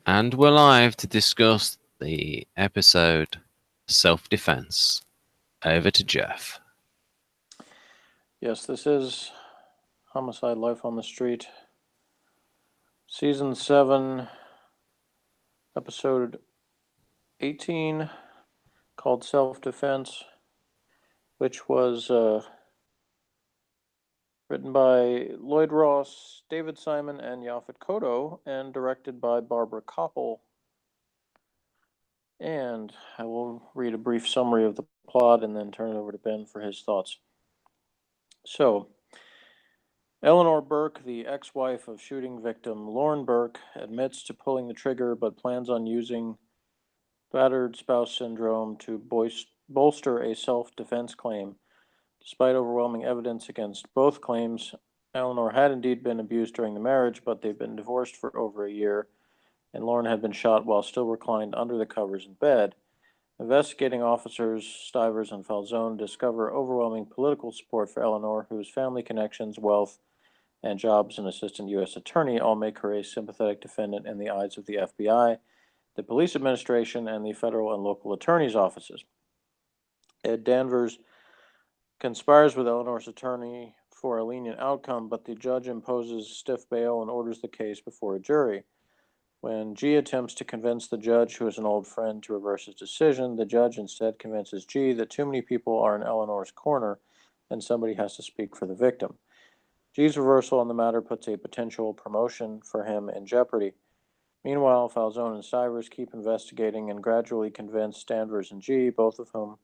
And we're live to discuss the episode Self-Defense. Over to Jeff. Yes, this is Homicide Life on the Street, Season 7, Episode 18, called Self-Defense, which was written by Lloyd Ross, David Simon, and Yaphet Kotto, and directed by Barbara Koppel. And I will read a brief summary of the plot and then turn it over to Ben for his thoughts. So, Eleanor Burke, the ex-wife of shooting victim Lauren Burke, admits to pulling the trigger but plans on using battered spouse syndrome to bolster a self-defense claim. Despite overwhelming evidence against both claims, Eleanor had indeed been abused during the marriage, but they'd been divorced for over a year, and Lauren had been shot while still reclined under the covers in bed. Investigating officers Stivers and Falzone discover overwhelming political support for Eleanor, whose family connections, wealth, and job as an assistant U.S. attorney all make her a sympathetic defendant in the eyes of the FBI, the police administration, and the federal and local attorneys' offices. Ed Danvers conspires with Eleanor's attorney for a lenient outcome, but the judge imposes stiff bail and orders the case before a jury. When G attempts to convince the judge, who is an old friend, to reverse his decision, the judge instead convinces G that too many people are in Eleanor's corner and somebody has to speak for the victim. G's reversal on the matter puts a potential promotion for him in jeopardy. Meanwhile, Falzone and Stivers keep investigating and gradually convince Danvers and G, both of whom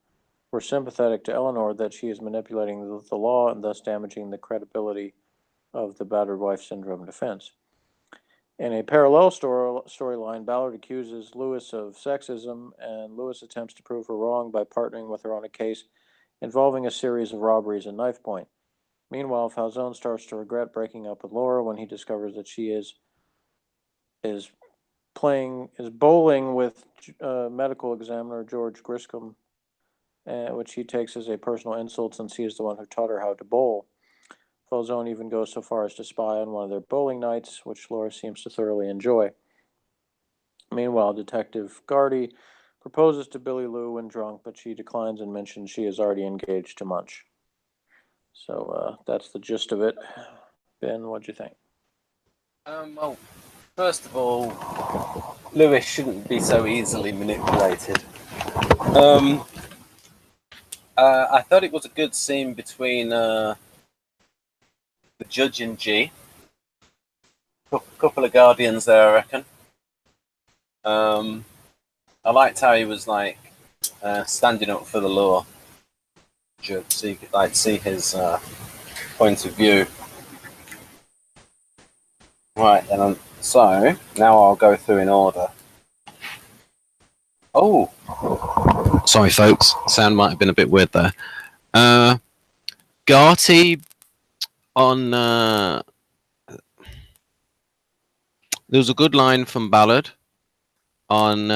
were sympathetic to Eleanor, that she is manipulating the law and thus damaging the credibility of the battered wife syndrome defense. In a parallel storyline, Ballard accuses Lewis of sexism, and Lewis attempts to prove her wrong by partnering with her on a case involving a series of robberies and knife point. Meanwhile, Falzone starts to regret breaking up with Laura when he discovers that she is bowling with medical examiner George Griscom, which he takes as a personal insult since he is the one who taught her how to bowl. Falzone even goes so far as to spy on one of their bowling nights, which Laura seems to thoroughly enjoy. Meanwhile, Detective Gardy proposes to Billy Lou when drunk, but she declines and mentions she is already engaged to Munch. So that's the gist of it. Ben, what'd you think? Well, first of all, Lewis shouldn't be so easily manipulated. I thought it was a good scene between the judge and G. Couple of guardians there, I reckon. I liked how he was like standing up for the law, so you could like see his point of view. Right, then. So now I'll go through in order. Oh, sorry, folks. Sound might have been a bit weird there. Garty on. There was a good line from Ballard on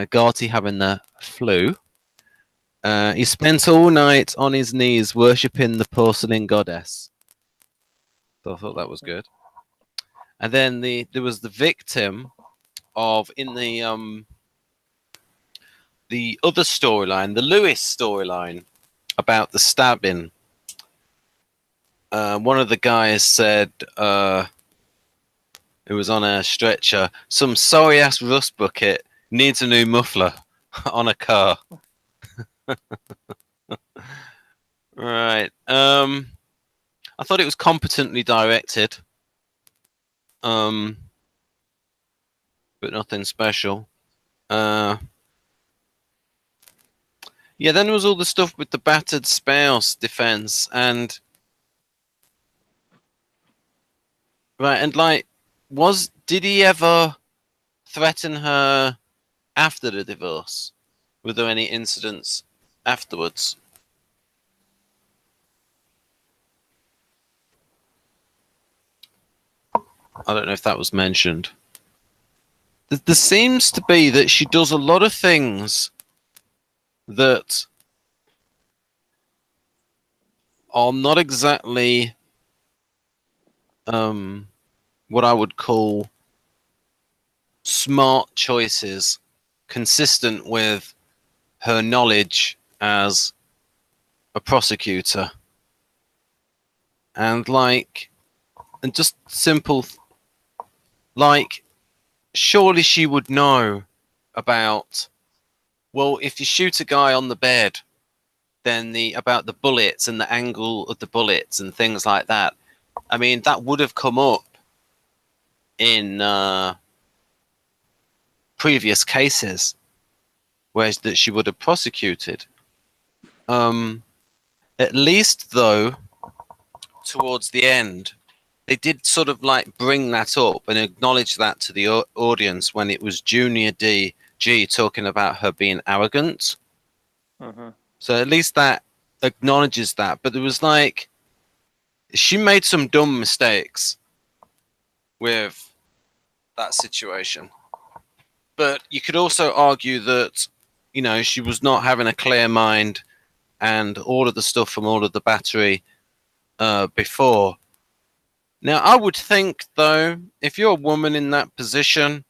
Garty having the flu. He spent all night on his knees worshipping the porcelain goddess. So I thought that was good. And then there was the victim of in the other storyline, the Lewis storyline about the stabbing. One of the guys said it was on a stretcher. Some sorry ass rust bucket needs a new muffler on a car. Right. I thought it was competently directed. But nothing special. Yeah, then there was all the stuff with the battered spouse defense and right, and like did he ever threaten her after the divorce? Were there any incidents afterwards? I don't know if that was mentioned. There seems to be that she does a lot of things that are not exactly what I would call smart choices consistent with her knowledge as a prosecutor. And and just simple, surely she would know about, well, if you shoot a guy on the bed, then about the bullets and the angle of the bullets and things like that. I mean, that would have come up in previous cases that she would have prosecuted. At least, though, towards the end, they did sort of bring that up and acknowledge that to the audience when it was Junior DG talking about her being arrogant. Mm-hmm. So at least that acknowledges that. But there was she made some dumb mistakes with that situation. But you could also argue that, she was not having a clear mind and all of the stuff from all of the battery before. Now, I would think, though, if you're a woman in that position,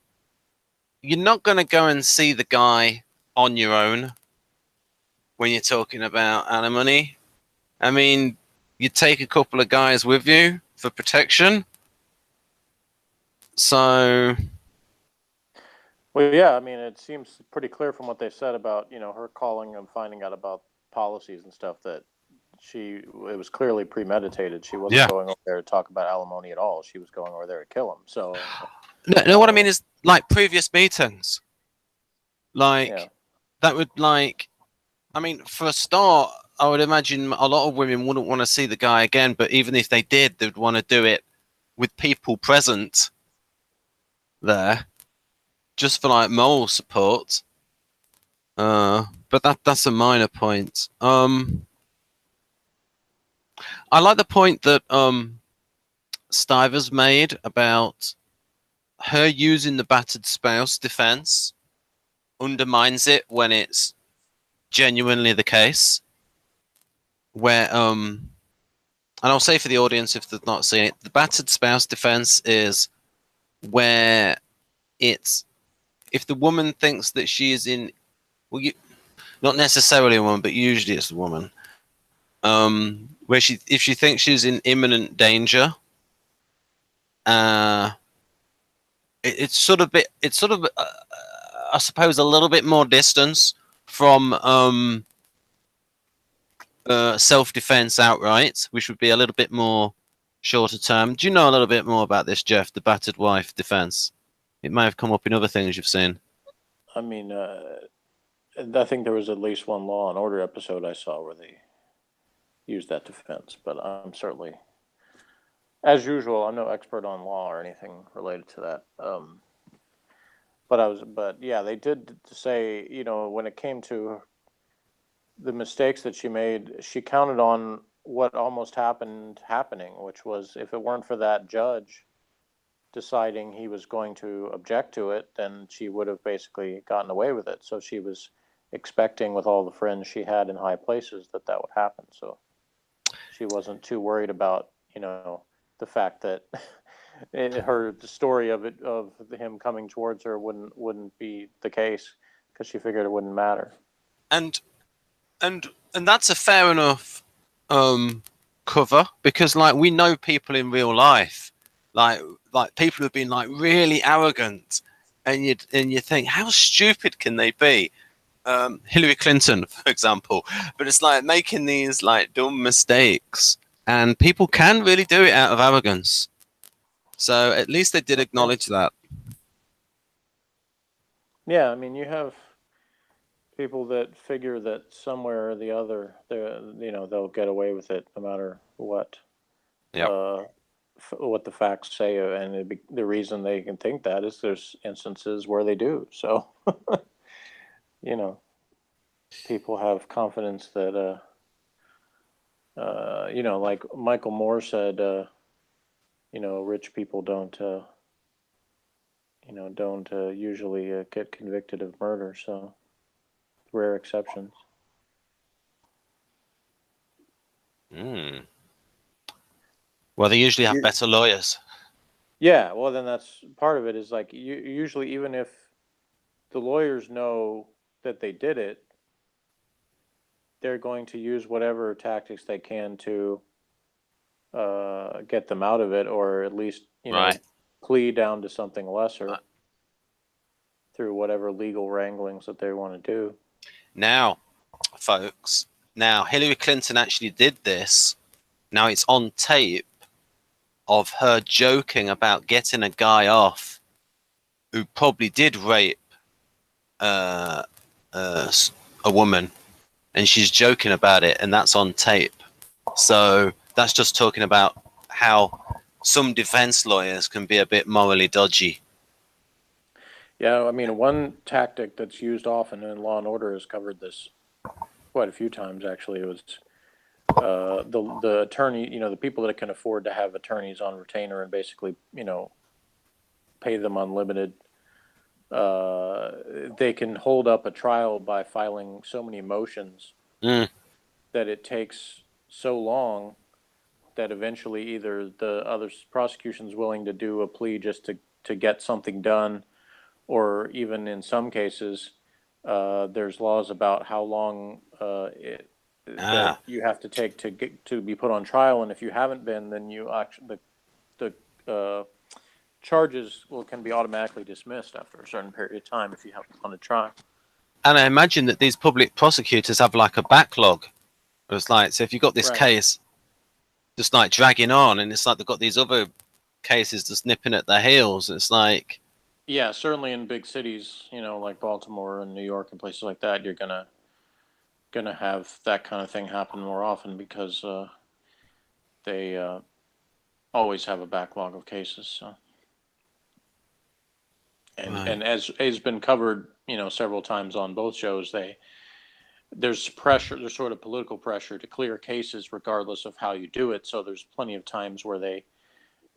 you're not going to go and see the guy on your own when you're talking about alimony. I mean, you take a couple of guys with you for protection. So... Well, yeah, I mean, it seems pretty clear from what they said about, her calling and finding out about policies and stuff that it was clearly premeditated. She wasn't going over there to talk about alimony at all. She was going over there to kill him. So, no, what I mean is previous meetings. That would I mean, for a start, I would imagine a lot of women wouldn't want to see the guy again, but even if they did, they'd want to do it with people present there, just for moral support. But that's a minor point. I like the point that Stivers made about her using the battered spouse defense undermines it when it's genuinely the case. Where and I'll say for the audience if they've not seen it, the battered spouse defense is where it's if the woman thinks that she is in, well, not necessarily a woman, but usually it's a woman. Where if she thinks she's in imminent danger, it's sort of I suppose a little bit more distance from self-defense outright, which would be a little bit more shorter term. Do you know a little bit more about this, Jeff? The battered wife defense. It may have come up in other things you've seen. I mean, I think there was at least one Law and Order episode I saw where they used that defense, but I'm certainly, as usual, I'm no expert on law or anything related to that. But yeah, they did say, when it came to the mistakes that she made, she counted on what almost happening, which was if it weren't for that judge deciding he was going to object to it, then she would have basically gotten away with it. So she was expecting, with all the friends she had in high places, that would happen. So she wasn't too worried about, the fact that the story of him coming towards her wouldn't be the case, because she figured it wouldn't matter. And that's a fair enough cover, because we know people in real life, like people who've been really arrogant, and you think, how stupid can they be? Hillary Clinton, for example. But it's making these dumb mistakes, and people can really do it out of arrogance. So at least they did acknowledge that. Yeah, I mean, you have people that figure that somewhere or the other, they'll get away with it no matter what. Yeah. What the facts say, and the reason they can think that is there's instances where they do. So, people have confidence that, like Michael Moore said, rich people don't usually get convicted of murder. So, rare exceptions. Well, they usually have better lawyers. Yeah, well, then that's part of it is like usually even if the lawyers know that they did it, they're going to use whatever tactics they can to get them out of it, or at least Right. plead down to something lesser through whatever legal wranglings that they want to do. Now, folks, now Hillary Clinton actually did this. Now it's on tape of her joking about getting a guy off who probably did rape uh, a woman, and she's joking about it, and that's on tape. So that's just talking about how some defense lawyers can be a bit morally dodgy. Yeah, I mean, one tactic that's used often in Law and Order has covered this quite a few times. Actually, it was the attorney, the people that can afford to have attorneys on retainer and basically, pay them unlimited. They can hold up a trial by filing so many motions Mm. that it takes so long that eventually either the other prosecution's willing to do a plea just to get something done, or even in some cases, there's laws about how long that you have to take to be put on trial, and if you haven't been, then you actually the charges can be automatically dismissed after a certain period of time if you haven't gone to trial. And I imagine that these public prosecutors have like a backlog. It's like, so if you've got this Right. case just like dragging on, and it's like they've got these other cases just nipping at their heels, it's like, Yeah, certainly in big cities, like Baltimore and New York and places like that, you're gonna have that kind of thing happen more often because they always have a backlog of cases. So. And as has been covered, several times on both shows, there's pressure, there's sort of political pressure to clear cases regardless of how you do it. So there's plenty of times where they,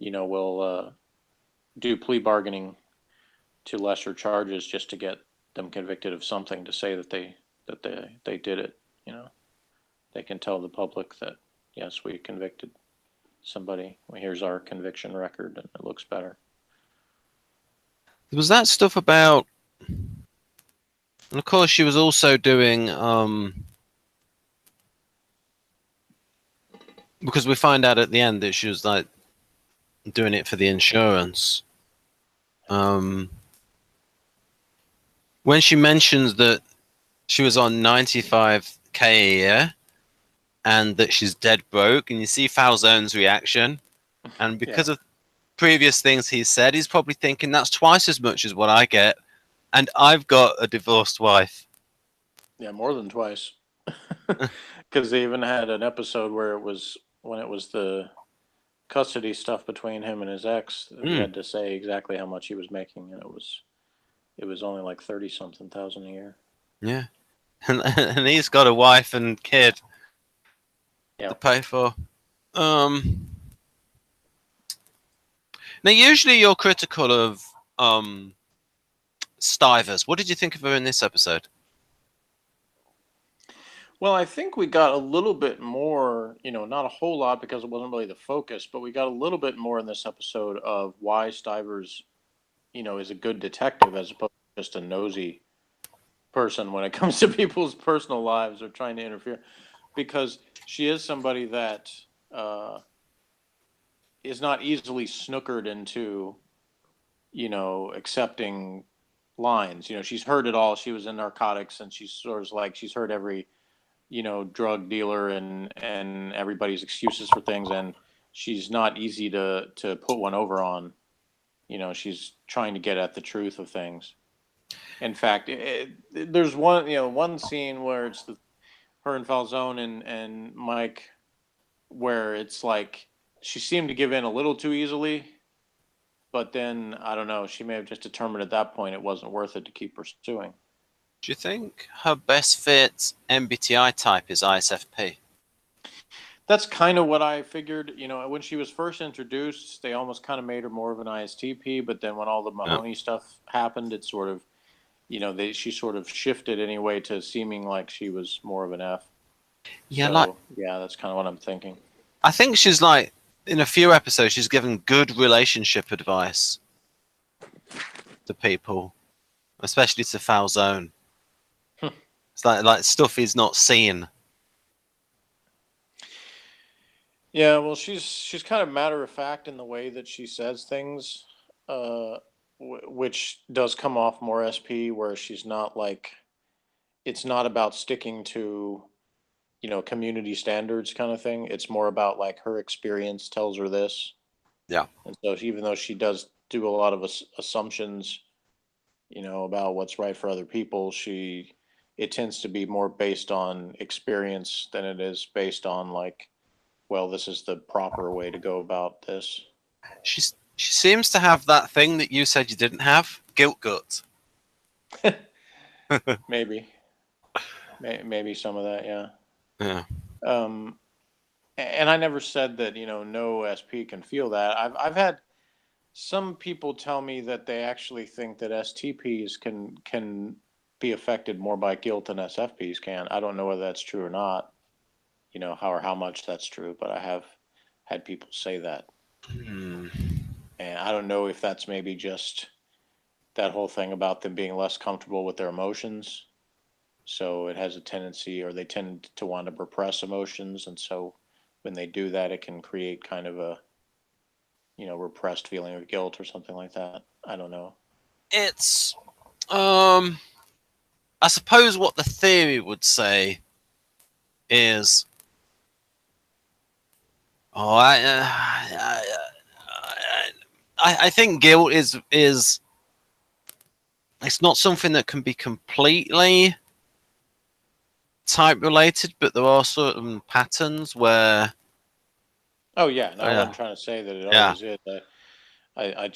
will do plea bargaining to lesser charges just to get them convicted of something, to say that they did it. They can tell the public that yes, we convicted somebody. Well, here's our conviction record, and it looks better. there was that stuff about, and of course she was also doing because we find out at the end that she was like doing it for the insurance. When she mentions that she was on 95k a year and that she's dead broke, and you see Falzone's reaction, and because of previous things he said, he's probably thinking that's twice as much as what I get, and I've got a divorced wife. Yeah, more than twice. Because they even had an episode where when it was the custody stuff between him and his ex, he had to say exactly how much he was making, and it was only like 30 something thousand a year. Yeah, and he's got a wife and kid to Yeah. pay for. Now, usually you're critical of Stivers. What did you think of her in this episode? Well, I think we got a little bit more, not a whole lot because it wasn't really the focus, but we got a little bit more in this episode of why Stivers, is a good detective as opposed to just a nosy person when it comes to people's personal lives or trying to interfere. Because she is somebody that is not easily snookered into, accepting lines. She's heard it all. She was in narcotics, and she's sort of like she's heard every, drug dealer and everybody's excuses for things, and she's not easy to put one over on. She's trying to get at the truth of things. In fact, there's one scene where it's her and Falzone and Mike, where it's like she seemed to give in a little too easily, but then I don't know, she may have just determined at that point it wasn't worth it to keep pursuing. Do you think her best fit MBTI type is ISFP? That's kind of what I figured. When she was first introduced, they almost kind of made her more of an ISTP, but then when all the Mahoney stuff happened, it sort of, she sort of shifted anyway to seeming like she was more of an F. Yeah, so, yeah, that's kind of what I'm thinking. I think she's like in a few episodes, she's given good relationship advice to people, especially to Falzone. It's like stuff he's not seen. Yeah, well, she's kind of matter of fact in the way that she says things, which does come off more SP, where she's not like it's not about sticking to community standards kind of thing. It's more about like her experience tells her this, Yeah. and so even though she does do a lot of assumptions, about what's right for other people, it tends to be more based on experience than it is based on like, well, this is the proper way to go about this. She seems to have that thing that you said you didn't have, guilt gut. Maybe, maybe some of that, yeah. Yeah. Um, and I never said that no SP can feel that. I've had some people tell me that they actually think that STPs can be affected more by guilt than SFPs can. I don't know whether that's true or not. How much that's true, but I have had people say that. Hmm. And I don't know if that's maybe just that whole thing about them being less comfortable with their emotions. So it has a tendency, or they tend to want to repress emotions. And so when they do that, it can create kind of a, repressed feeling of guilt or something like that. I don't know. It's I suppose what the theory would say is, oh, I think guilt is it's not something that can be completely type related, but there are certain patterns where, Oh yeah, no, I yeah, wasn't trying to say that it yeah, always is. I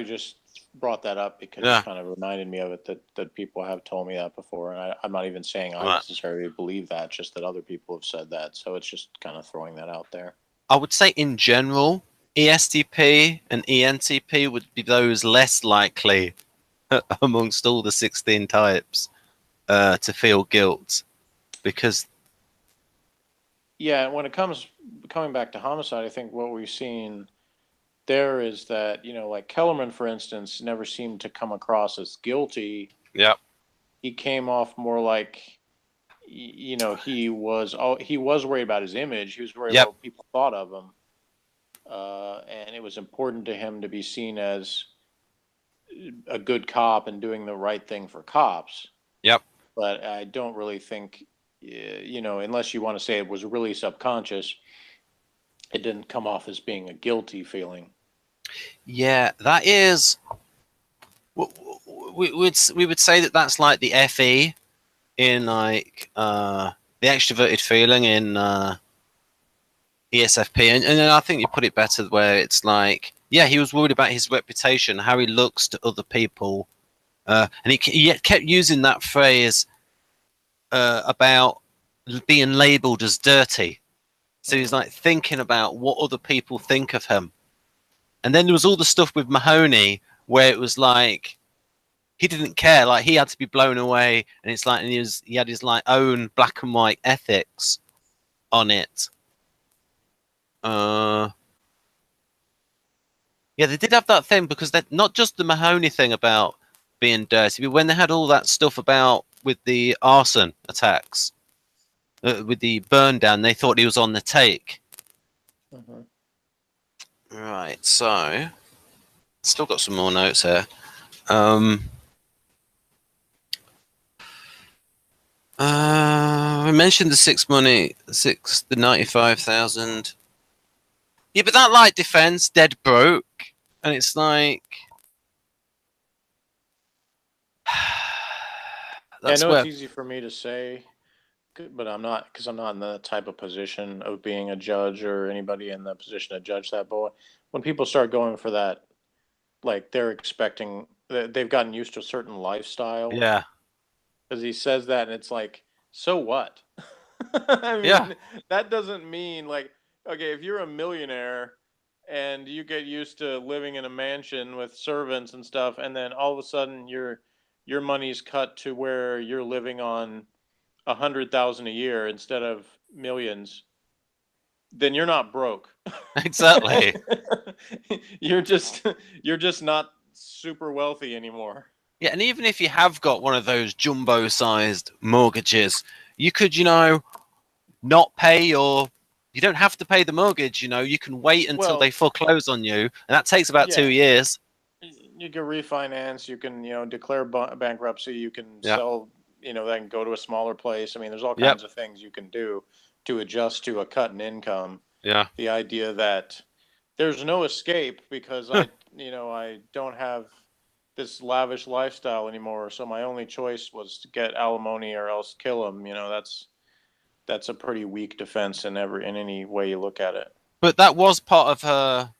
just brought that up because it yeah, kind of reminded me of it that people have told me that before, and I'm not even saying I right. necessarily believe that, just that other people have said that. So it's just kind of throwing that out there. I would say in general, ESTP and ENTP would be those less likely amongst all the 16 types to feel guilt because, Yeah, and when it comes coming back to homicide, I think what we've seen there is that like Kellerman, for instance, never seemed to come across as guilty. yeah, He came off more like he was worried about his image. He was worried yep, about what people thought of him, and it was important to him to be seen as a good cop and doing the right thing for cops. yep. But I don't really think, unless you want to say it was really subconscious, it didn't come off as being a guilty feeling. Yeah, that is. We would say that that's like the FE in like the extroverted feeling in ESFP, and then I think you put it better where it's like, yeah, he was worried about his reputation, how he looks to other people, and he kept using that phrase about being labelled as dirty. So he's Mm-hmm. like thinking about what other people think of him. And then there was all the stuff with Mahoney where it was like he didn't care, like he had to be blown away, and it's like, and he had his like own black and white ethics on it. Uh, yeah, they did have that thing because they're not just the Mahoney thing about being dirty, but when they had all that stuff about with the arson attacks, with the burn down, they thought he was on the take. Mm-hmm. Right, so still got some more notes here. Um, I mentioned the 95,000. Yeah, but that light defense dead broke, and it's like Yeah, I that's know it's where. easy for me to say, but I'm not, because I'm not in the type of position of being a judge or anybody in the position to judge that. But when people start going for that, like they're expecting, they've gotten used to a certain lifestyle. Yeah, Because he says that, and it's like, so what? I yeah, mean, that doesn't mean like, okay, if you're a millionaire and you get used to living in a mansion with servants and stuff, and then all of a sudden your money's cut to where you're living on 100,000 a year instead of millions. then you're not broke. Exactly. you're just not super wealthy anymore. Yeah, and even if you have got one of those jumbo-sized mortgages, you could, not pay your. You don't have to pay the mortgage. You can wait until they Well, foreclose on you, and that takes about yeah, 2 years. you can refinance. You can declare bankruptcy. You can Yeah. sell. Then go to a smaller place. I mean, there's all Yep. kinds of things you can do to adjust to a cut in income. Yeah. The idea that there's no escape because I don't have this lavish lifestyle anymore. So my only choice was to get alimony or else kill him. That's a pretty weak defense in any way you look at it. But that was part of her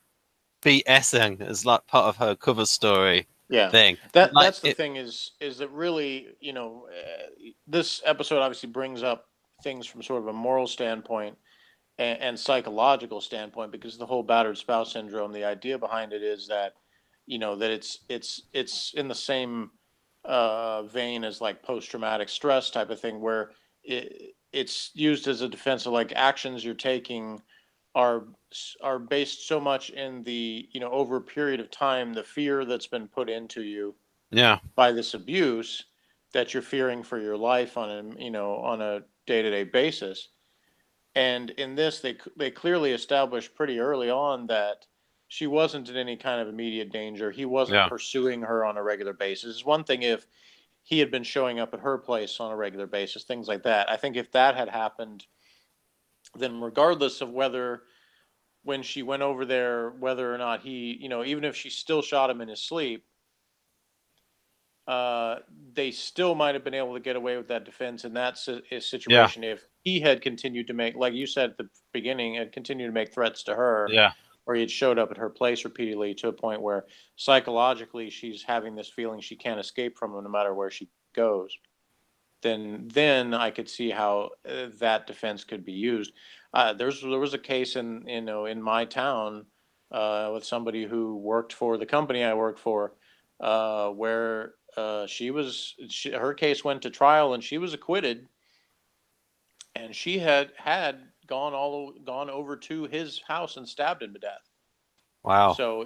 BSing as like part of her cover story Yeah, thing. Like that's the it. thing is that really this episode obviously brings up things from sort of a moral standpoint and psychological standpoint because the whole battered spouse syndrome, the idea behind it is that that it's in the same vein as like post traumatic stress type of thing where it's used as a defense of like actions you're taking are are based so much in the over a period of time the fear that's been put into you Yeah. by this abuse that you're fearing for your life on a day-to-day basis. And in this they clearly established pretty early on that she wasn't in any kind of immediate danger. He wasn't Yeah. pursuing her on a regular basis. It's one thing if he had been showing up at her place on a regular basis, things like that. I think if that had happened, then regardless of whether when she went over there, whether or not he, even if she still shot him in his sleep, they still might have been able to get away with that defense in that Yeah. situation if he had continued to make, like you said at the beginning, had continued to make threats to her, Yeah. or he had showed up at her place repeatedly to a point where psychologically she's having this feeling she can't escape from him no matter where she goes. Then I could see how that defense could be used. There was a case in my town with somebody who worked for the company I worked for, where her case went to trial and she was acquitted, and she had gone over to his house and stabbed him to death. Wow. So,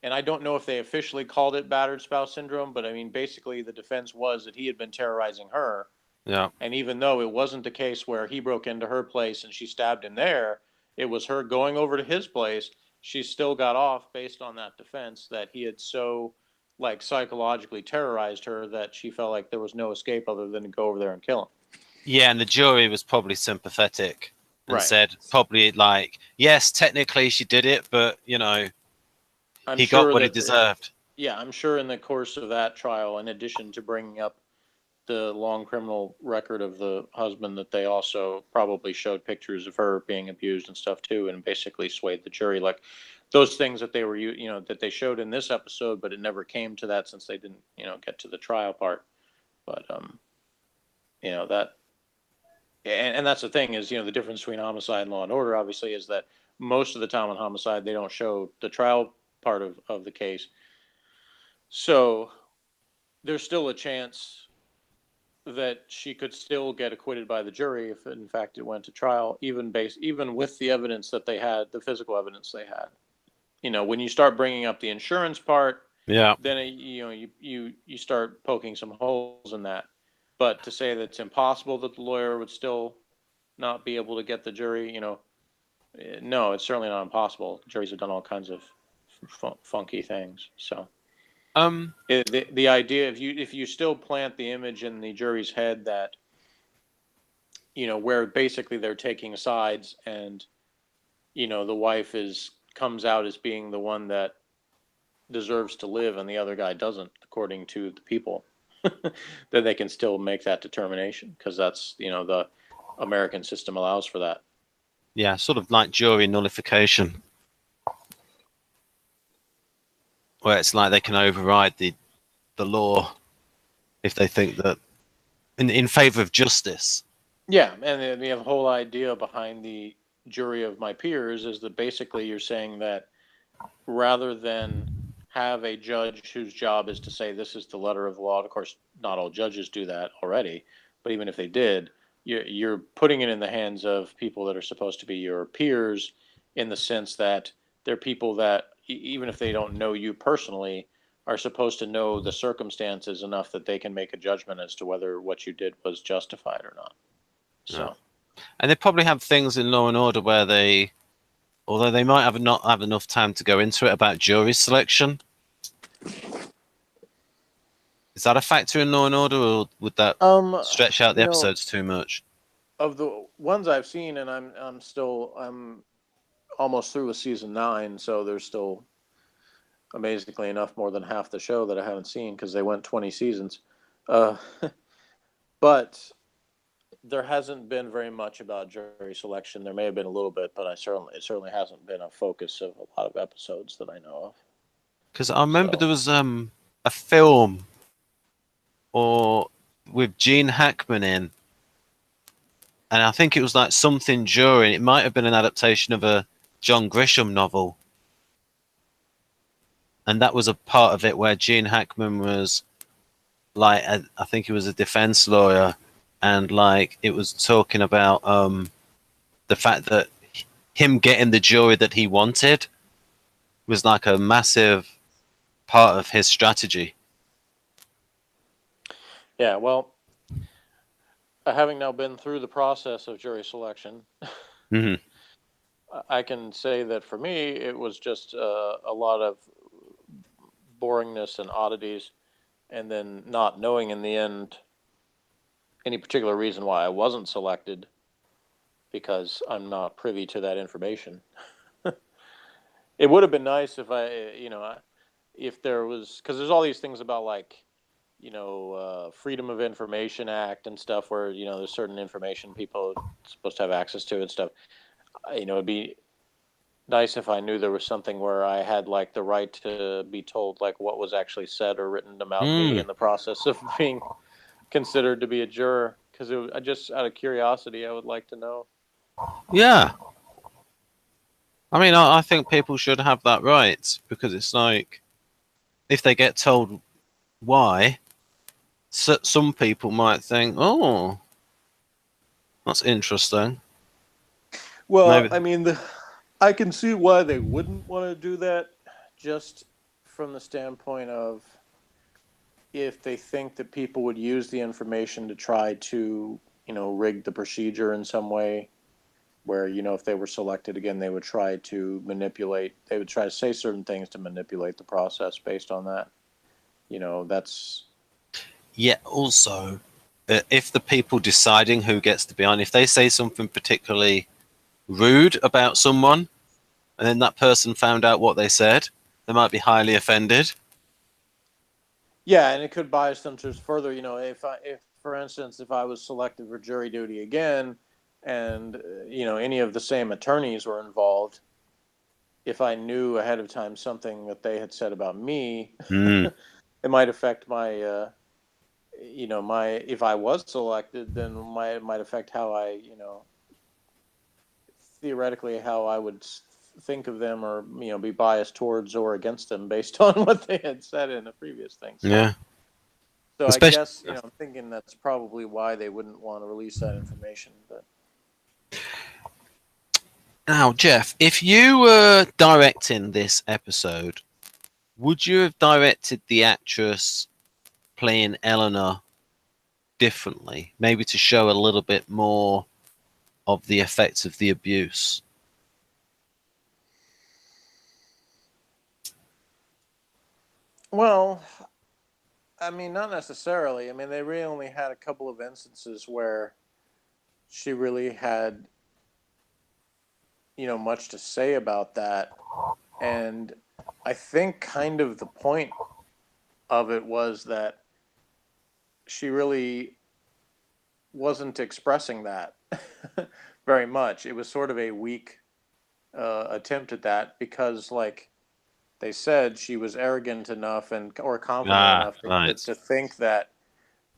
and I don't know if they officially called it battered spouse syndrome, but I mean, basically the defense was that he had been terrorizing her. Yeah. And even though it wasn't the case where he broke into her place and she stabbed him there, it was her going over to his place. She still got off based on that defense that he had so like psychologically terrorized her that she felt like there was no escape other than to go over there and kill him. Yeah, and the jury was probably sympathetic and Right. said probably like, yes, technically she did it, but I'm he got sure what he that, deserved. yeah, I'm sure in the course of that trial, in addition to bringing up the long criminal record of the husband, that they also probably showed pictures of her being abused and stuff too, and basically swayed the jury. Like those things that they were, that they showed in this episode, but it never came to that since they didn't, get to the trial part. But that, and that's the thing is, the difference between Homicide and Law and Order, obviously, is that most of the time on Homicide they don't show the trial part of the case, so there's still a chance that she could still get acquitted by the jury if in fact it went to trial, even with the evidence that they had, the physical evidence they had. When you start bringing up the insurance part, Yeah. then you start poking some holes in that. But to say that it's impossible that the lawyer would still not be able to get the jury, no, it's certainly not impossible. Juries have done all kinds of funky things. So the idea, if you still plant the image in the jury's head that where basically they're taking sides, and the wife comes out as being the one that deserves to live and the other guy doesn't, according to the people, then they can still make that determination because that's the American system allows for that. Yeah, sort of like jury nullification, where it's like they can override the law if they think that in favor of justice. Yeah, and the whole idea behind the jury of my peers is that basically you're saying that rather than have a judge whose job is to say this is the letter of the law, of course, not all judges do that already, but even if they did, you're putting it in the hands of people that are supposed to be your peers, in the sense that they're people that, even if they don't know you personally, are supposed to know the circumstances enough that they can make a judgment as to whether what you did was justified or not. So. Yeah. And they probably have things in Law and Order where they, although they might have not have enough time to go into it, about jury selection. Is that a factor in Law and Order, or would that stretch out the You know, episodes too much? of the ones I've seen, and I'm almost through with season 9, so there's still, amazingly enough, more than half the show that I haven't seen, because they went 20 seasons. Uh, but there hasn't been very much about jury selection. There may have been a little bit, but it certainly hasn't been a focus of a lot of episodes that I know of. Because I remember So. there was a film or with Gene Hackman in, and I think it was like something jury. It might have been an adaptation of a John Grisham novel, and that was a part of it where Gene Hackman was like, I think he was a defense lawyer, and like it was talking about the fact that him getting the jury that he wanted was like a massive part of his strategy. Yeah, well, having now been through the process of jury selection, Mm-hmm. I can say that for me, it was just a lot of boringness and oddities, and then not knowing in the end any particular reason why I wasn't selected, because I'm not privy to that information. It would have been nice if if there was, because there's all these things about, like, Freedom of Information Act and stuff, where, there's certain information people are supposed to have access to and stuff. It'd be nice if I knew there was something where I had, like, the right to be told, like, what was actually said or written about me in the process of being considered to be a juror. Because just out of curiosity, I would like to know. Yeah. I mean, I think people should have that right, because it's like, if they get told why, some people might think, oh, that's interesting. Well, Maybe. I mean, I can see why they wouldn't want to do that, just from the standpoint of, if they think that people would use the information to try to, rig the procedure in some way, where, if they were selected again, they would try to manipulate, they would try to say certain things to manipulate the process based on that. That's. Yeah, also, if the people deciding who gets to be on, if they say something particularly rude about someone, and then that person found out what they said, they might be highly offended. Yeah, and it could bias them to further. If for instance, if I was selected for jury duty again, and any of the same attorneys were involved, if I knew ahead of time something that they had said about me, Mm. it might affect my, if I was selected, then it might affect how I, theoretically, how I would think of them, or, be biased towards or against them based on what they had said in a previous thing. Yeah. So I Especially guess, I'm thinking that's probably why they wouldn't want to release that information. But now, Jeff, if you were directing this episode, would you have directed the actress playing Eleanor differently, maybe to show a little bit more of the effects of the abuse? well, I mean, not necessarily. I mean, they really only had a couple of instances where she really had, much to say about that. And I think kind of the point of it was that she really wasn't expressing that very much. It was sort of a weak attempt at that, because, like they said, she was arrogant enough or confident enough Right. to think that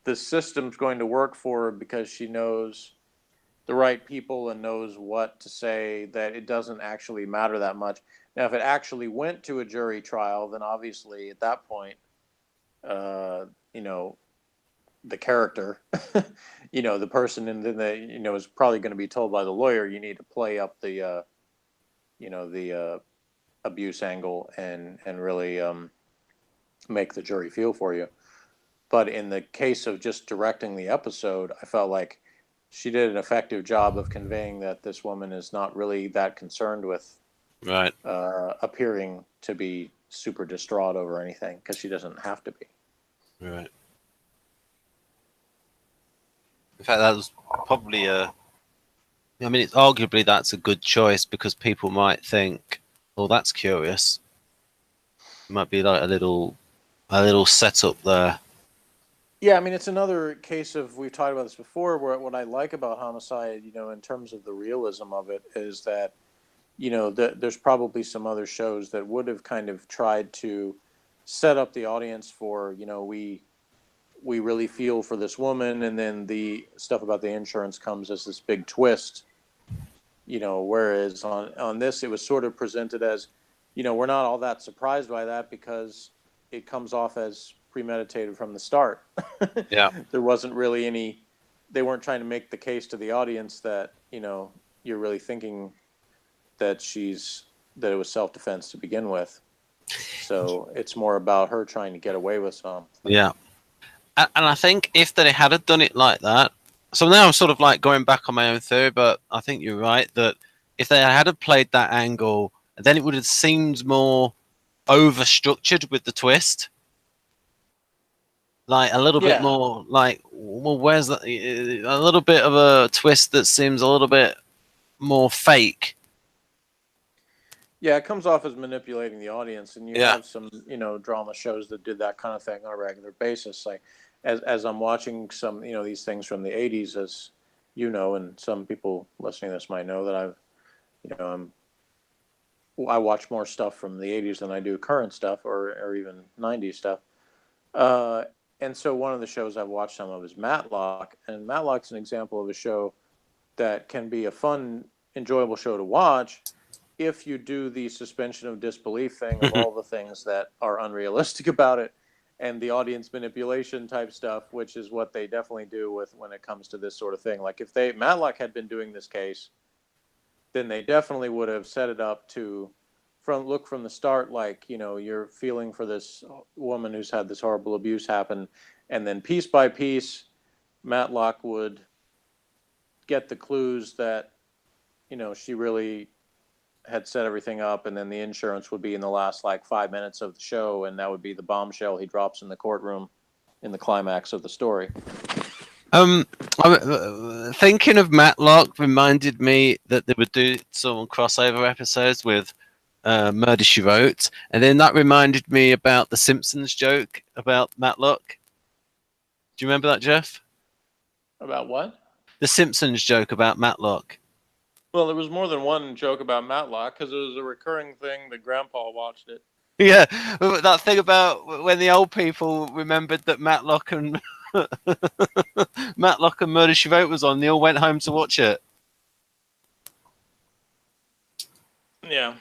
the system's going to work for her, because she knows the right people and knows what to say, that it doesn't actually matter that much. Now, if it actually went to a jury trial, then obviously at that point, uh, you know, the character, the person, and then is probably going to be told by the lawyer, you need to play up the the abuse angle and really make the jury feel for you. But in the case of just directing the episode, I felt like she did an effective job of conveying that this woman is not really that concerned with Right. appearing to be super distraught over anything, because she doesn't have to be. Right. In fact, that was probably I mean, it's arguably that's a good choice, because people might think, "Oh, that's curious." It might be like a little setup there. Yeah, I mean, it's another case of, we've talked about this before, where what I like about Homicide, in terms of the realism of it, is that, there's probably some other shows that would have kind of tried to set up the audience for, we really feel for this woman, and then the stuff about the insurance comes as this big twist, whereas on this, it was sort of presented as, we're not all that surprised by that, because it comes off as premeditated from the start. Yeah. There wasn't really they weren't trying to make the case to the audience that, you're really thinking that it was self-defense to begin with. So it's more about her trying to get away with something. Yeah. And I think if they had done it like that, so now I'm sort of like going back on my own theory, but I think you're right that if they had played that angle, then it would have seemed more over-structured with the twist. Like a little bit more like, well, where's that? A little bit of a twist that seems a little bit more fake. Yeah, it comes off as manipulating the audience, and you have some, drama shows that did that kind of thing on a regular basis. Like, as I'm watching some, these things from the '80s, as and some people listening to this might know that I watch more stuff from the '80s than I do current stuff, or even '90s stuff. And so one of the shows I've watched some of is Matlock, and Matlock's an example of a show that can be a fun, enjoyable show to watch if you do the suspension of disbelief thing of all the things that are unrealistic about it, and the audience manipulation type stuff, which is what they definitely do when it comes to this sort of thing. Like, if Matlock had been doing this case, then they definitely would have set it up to look from the start like, you're feeling for this woman who's had this horrible abuse happen, and then piece by piece, Matlock would get the clues that, she really had set everything up, and then the insurance would be in the last 5 minutes of the show, and that would be the bombshell he drops in the courtroom in the climax of the story. Thinking of Matlock reminded me that they would do some crossover episodes with Murder, She Wrote, and then that reminded me about the Simpsons joke about Matlock. Do you remember that, Jeff? About what? The Simpsons joke about Matlock. Well, there was more than one joke about Matlock, because it was a recurring thing that Grandpa watched it. Yeah, that thing about when the old people remembered that Matlock and Murder, She Wrote was on, they all went home to watch it. Yeah,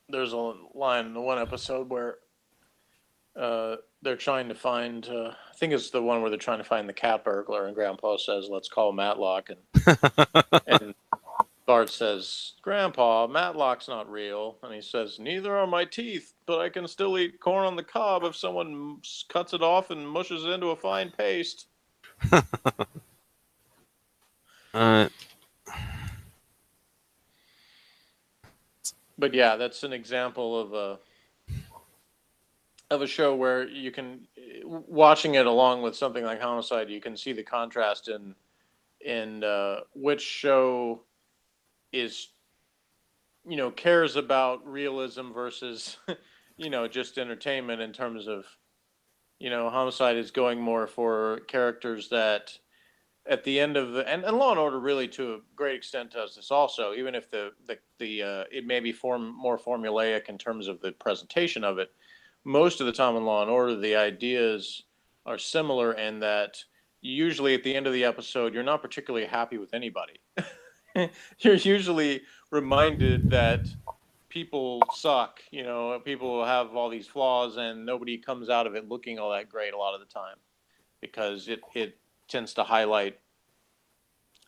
there's a line in the one episode where they're trying to find, I think it's the one where they're trying to find the cat burglar, and Grandpa says, "Let's call Matlock," and Bart says, "Grandpa, Matlock's not real," and he says, "Neither are my teeth, but I can still eat corn on the cob if someone cuts it off and mushes it into a fine paste." But yeah, that's an example of a show where you can, watching it along with something like Homicide, you can see the contrast in which show is, cares about realism versus, just entertainment, in terms of, Homicide is going more for characters that at the end of and Law and Order really to a great extent does this also, even if the it may be more formulaic in terms of the presentation of it. Most of the time in Law and Order, the ideas are similar, in that usually at the end of the episode, you're not particularly happy with anybody. You're usually reminded that people suck, people have all these flaws, and nobody comes out of it looking all that great a lot of the time, because it tends to highlight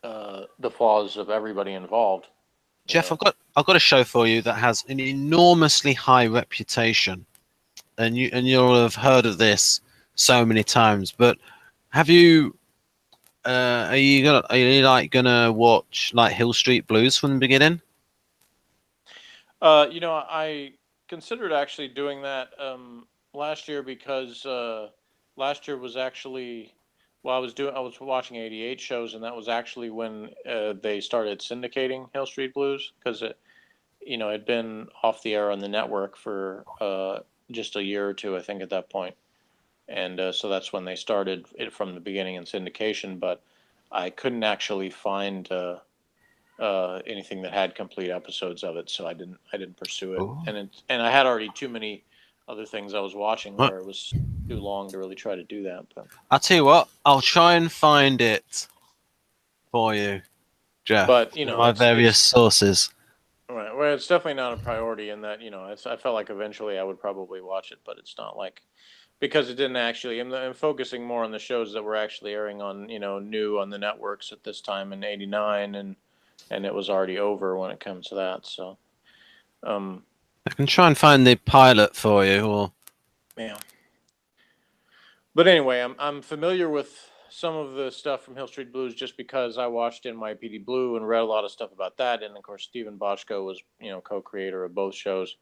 the flaws of everybody involved. Jeff, I've got a show for you that has an enormously high reputation, and you'll have heard of this so many times. But have you? Are you like gonna watch like Hill Street Blues from the beginning? I considered actually doing that last year because last year was actually I was watching 88 shows, and that was actually when they started syndicating Hill Street Blues, because it had been off the air on the network for just a year or two, I think, at that point. And so that's when they started it from the beginning in syndication. But I couldn't actually find anything that had complete episodes of it, so I didn't pursue it. Oh. And I had already too many other things I was watching What? where it was too long to really try to do that. But I'll tell you what. I'll try and find it for you, Jeff. but From my various it's sources. right. Well, it's definitely not a priority in that I felt like eventually I would probably watch it, but it's not like, because it didn't actually. I'm focusing more on the shows that were actually airing on new on the networks at this time in '89, and it was already over when it comes to that. So, I can try and find the pilot for you, or yeah. But anyway, I'm familiar with some of the stuff from Hill Street Blues just because I watched NYPD Blue and read a lot of stuff about that, and of course Stephen Bochco was co-creator of both shows.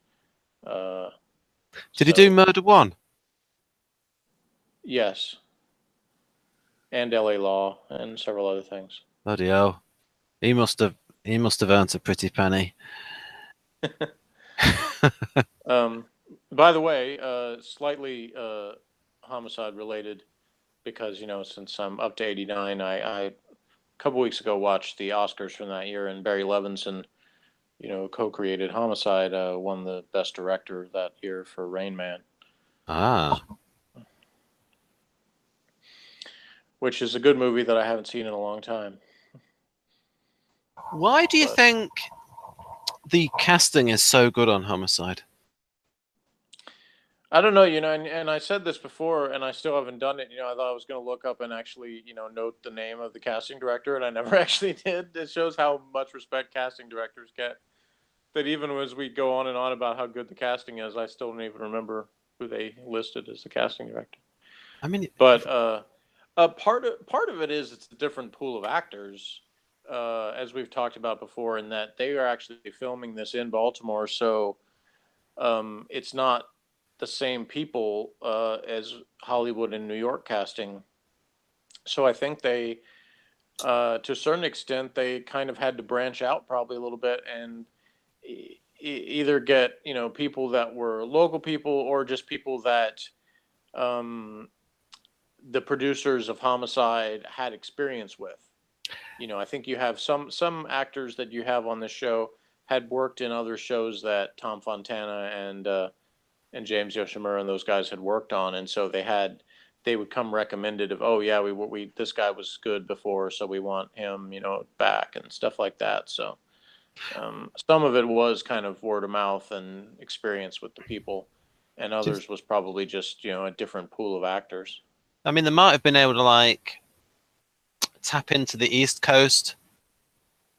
did he do Murder One? Yes, and L.A. Law and several other things. Bloody hell! He must have earned a pretty penny. By the way, slightly homicide related, because since I'm up to 89, I a couple weeks ago watched the Oscars from that year, and Barry Levinson, co-created Homicide, won the Best Director that year for Rain Man. Ah. Which is a good movie that I haven't seen in a long time. Why do you think the casting is so good on Homicide? I don't know, and I said this before, and I still haven't done it. I thought I was going to look up and actually, note the name of the casting director, and I never actually did. It shows how much respect casting directors get. That even as we go on and on about how good the casting is, I still don't even remember who they listed as the casting director. I mean, but part of it is it's a different pool of actors, as we've talked about before, in that they are actually filming this in Baltimore, so it's not the same people as Hollywood and New York casting. So I think they, to a certain extent, they kind of had to branch out probably a little bit and either get people that were local people, or just people that the producers of Homicide had experience with. I think you have some actors that you have on this show had worked in other shows that Tom Fontana and James Yoshimura and those guys had worked on, and so they would come recommended of, oh yeah, we this guy was good before, so we want him back and stuff like that. So some of it was kind of word of mouth and experience with the people, and others was probably just a different pool of actors. I mean, they might have been able to like tap into the East Coast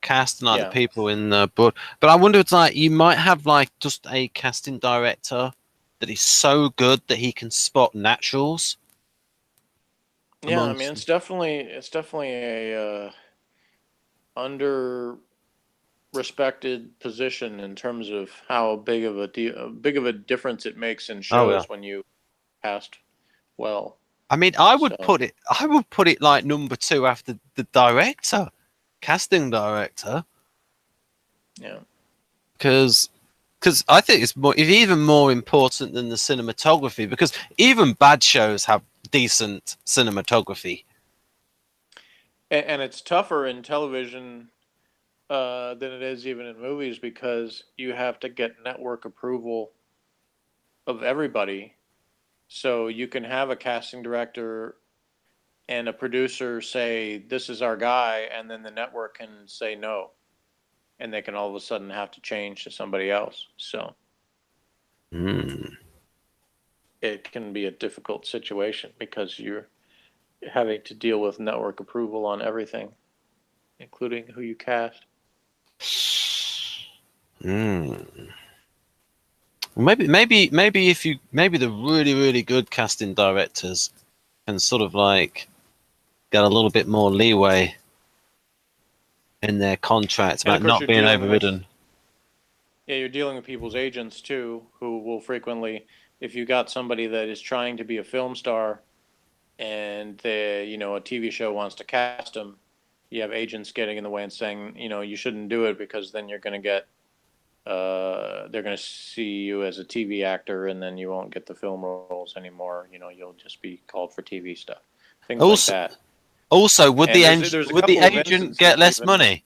cast and like the people in the but I wonder, it's like you might have like just a casting director that is so good that he can spot naturals. Yeah, I mean, it's definitely a under respected position in terms of how big of a difference it makes in shows when you cast well. I mean, I would put it like number 2 after the director, casting director. Yeah. Because I think it's even more important than the cinematography, because even bad shows have decent cinematography. And it's tougher in television than it is even in movies, because you have to get network approval of everybody. So you can have a casting director and a producer say, this is our guy, and then the network can say no. And they can all of a sudden have to change to somebody else. So it can be a difficult situation, because having to deal with network approval on everything, including who you cast. Maybe if you maybe the really good casting directors can sort of like get a little bit more leeway in their contracts And of about course, not you're being dealing with overridden. you're dealing with people's agents too, who will frequently, if you got somebody that is trying to be a film star, and a TV show wants to cast them, you have agents getting in the way and saying, you shouldn't do it because then you're going to get they're going to see you as a TV actor, and then you won't get the film roles anymore. You'll just be called for TV stuff, things like Also, that. would And there's a would the couple of agent get instances less even. money?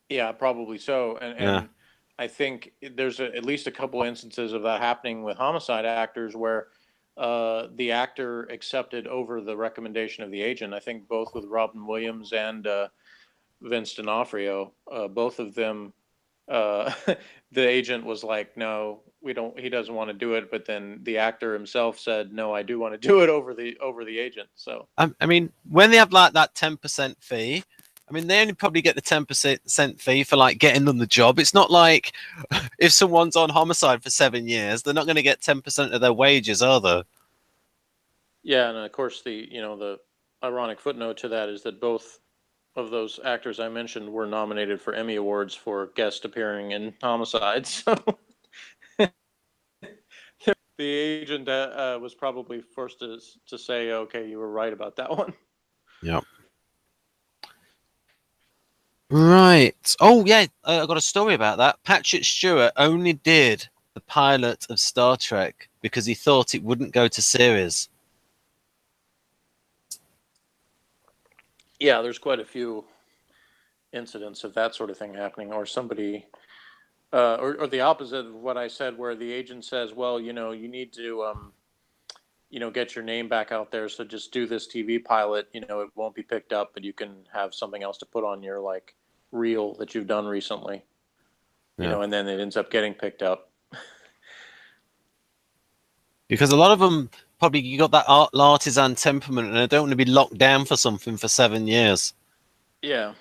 Yeah, probably so. And Yeah. I think there's at least a couple of instances of that happening with homicide actors where the actor accepted over the recommendation of the agent. I think both with Robin Williams and Vince D'Onofrio, both of them, the agent was like, "No, we don't." He doesn't want to do it, but then the actor himself said, "No, I do want to do it over the agent." So I mean, when they have like that 10% fee, I mean, they only probably get the 10% fee for like getting them the job. It's not like if someone's on homicide for 7 years, they're not going to get 10% of their wages, are they? yeah, and of course the ironic footnote to that is that both of those actors I mentioned were nominated for Emmy Awards for guest appearing in Homicide. So the agent was probably forced to say, "Okay, you were right about that one." Yep. Right. Oh, yeah. I got a story about that. Patrick Stewart only did the pilot of Star Trek because he thought it wouldn't go to series. Yeah, there's quite a few incidents of that sort of thing happening, or somebody, or the opposite of what I said, where the agent says, "Well, you need to, get your name back out there. So just do this TV pilot. It won't be picked up, but you can have something else to put on your like reel that you've done recently." Yeah. And then it ends up getting picked up. Because a lot of them probably you got that artisan temperament and they don't want to be locked down for something for 7 years. Yeah.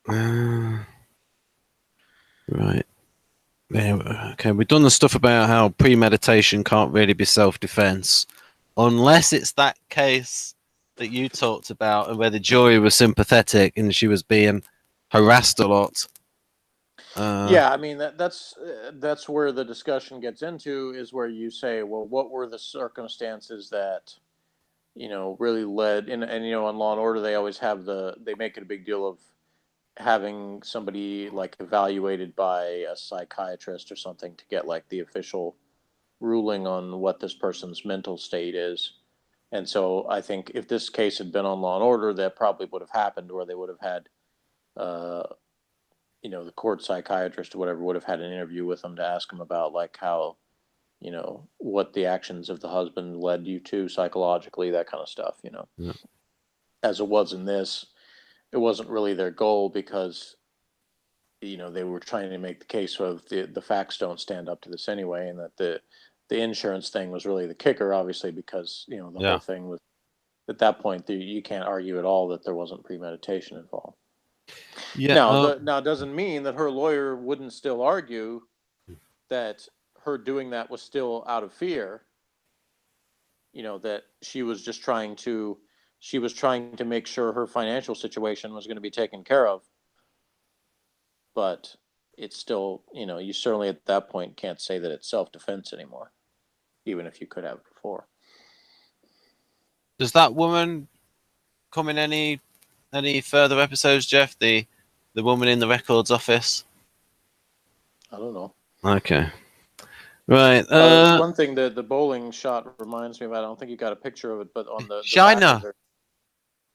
Right. Yeah, okay, we've done the stuff about how premeditation can't really be self-defense, unless it's that case that you talked about, and where the jury was sympathetic and she was being harassed a lot. Yeah, I mean that's where the discussion gets into, is where you say, well, what were the circumstances that really led and on Law and Order they always have they make it a big deal of having somebody like evaluated by a psychiatrist or something to get like the official ruling on what this person's mental state is. And so I think if this case had been on Law and Order, that probably would have happened, where they would have had uh, the court psychiatrist or whatever would have had an interview with them to ask him about like how, what the actions of the husband led you to psychologically, that kind of stuff. Yeah. As it was in this, it wasn't really their goal, because they were trying to make the case of the facts don't stand up to this anyway, and that the insurance thing was really the kicker, obviously, because the Yeah. whole thing was, at that point you can't argue at all that there wasn't premeditation involved. Yeah. Now it doesn't mean that her lawyer wouldn't still argue that her doing that was still out of fear. That she was just trying to make sure her financial situation was going to be taken care of. But it's still, you certainly at that point can't say that it's self-defense anymore, even if you could have before. Does that woman come in any further episodes, Jeff? The woman in the records office. I don't know. Okay. Right. There's one thing that the bowling shot reminds me of. I don't think you got a picture of it, but on the back China. of their,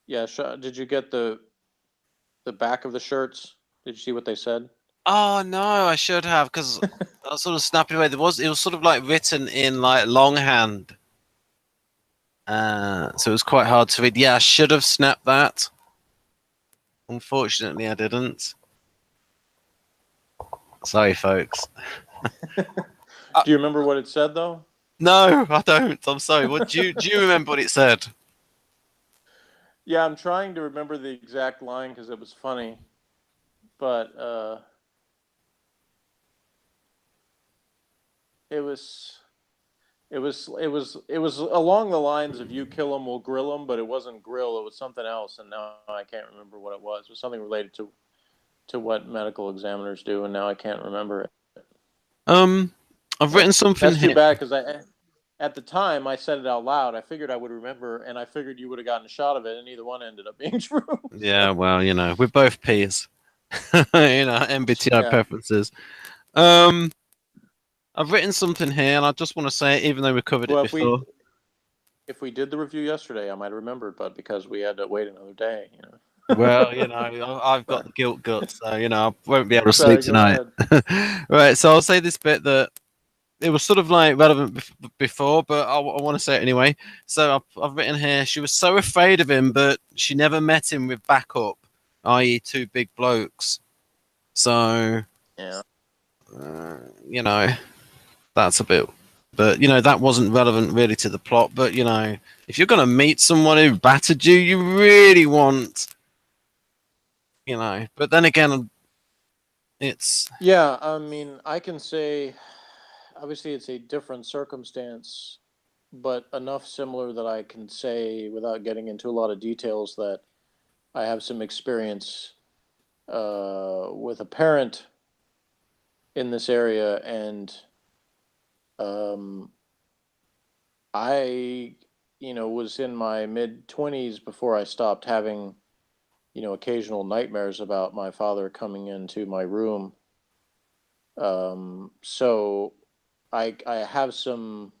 yeah. Did you get the back of the shirts? Did you see what they said? Oh no, I should have, because I was sort of snapping away. It was sort of like written in like longhand, so it was quite hard to read. Yeah, I should have snapped that. Unfortunately, I didn't. Sorry, folks. Do you remember what it said though? No, I don't. I'm sorry. What do you remember what it said? Yeah, I'm trying to remember the exact line because it was funny, but it was it was along the lines of "You kill them, we'll grill them," but it wasn't grill. It was something else, and now I can't remember what it was. It was something related to what medical examiners do, and now I can't remember it. Um, I've But written something that's too here. bad because at the time I said it out loud. I figured I would remember, and I figured you would have gotten a shot of it, and neither one ended up being true. Yeah, So well, we're both peas. MBTI yeah. preferences. I've written something here, and I just want to say it, even though we covered it Well, before. if we did the review yesterday, I might have remembered, but because we had to wait another day, Well, I've got the guilt guts, so I won't be able to sleep Sorry, go tonight. ahead. Right, so I'll say this bit that it was sort of like relevant before, but I want to say it anyway. So I've written here, she was so afraid of him, but she never met him with backup, i.e., two big blokes. So, Yeah. uh, you know, that's a bit, but that wasn't relevant really to the plot. But if you're gonna meet someone who battered you, you really want, But then again, it's Yeah, I mean, I can say obviously it's a different circumstance, but enough similar that I can say without getting into a lot of details that I have some experience with a parent in this area, and um, I, was in my mid 20s before I stopped having, occasional nightmares about my father coming into my room. So I have some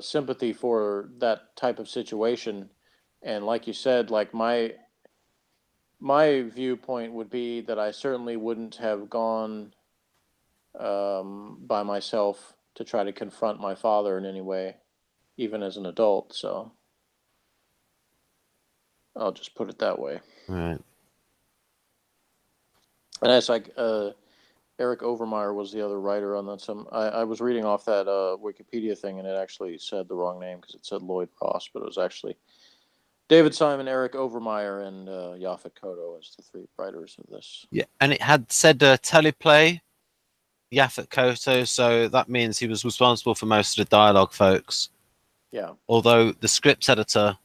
sympathy for that type of situation, and like you said, like my viewpoint would be that I certainly wouldn't have gone by myself to try to confront my father in any way, even as an adult. So I'll just put it that way. right. And it's like Eric Overmyer was the other writer on that. I was reading off that Wikipedia thing, and it actually said the wrong name because it said Lloyd Ross, but it was actually David Simon, Eric Overmyer, and Yaphet Kotto as the three writers of this. Yeah, and it had said teleplay, Yaphet Kotto, so that means he was responsible for most of the dialogue, folks. Yeah. Although the script editor,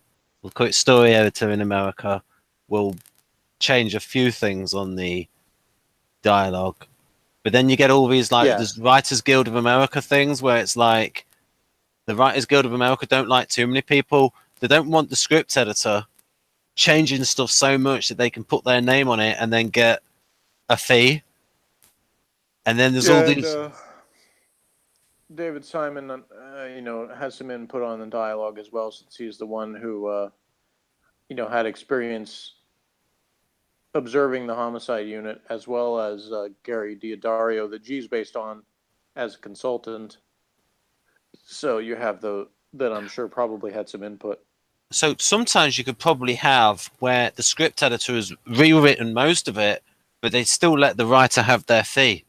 we'll call it story editor in America, will change a few things on the dialogue. But then you get all these like Yeah. there's Writers Guild of America things where it's like the Writers Guild of America don't like too many people. They don't want the script editor changing stuff so much that they can put their name on it and then get a fee. And then there's all Yeah, and these. David Simon, has some input on the dialogue as well, since he's the one who, had experience observing the homicide unit, as well as Gary Diodario, that G's based on, as a consultant. So you have that I'm sure probably had some input. So sometimes you could probably have where the script editor has rewritten most of it, but they still let the writer have their fee.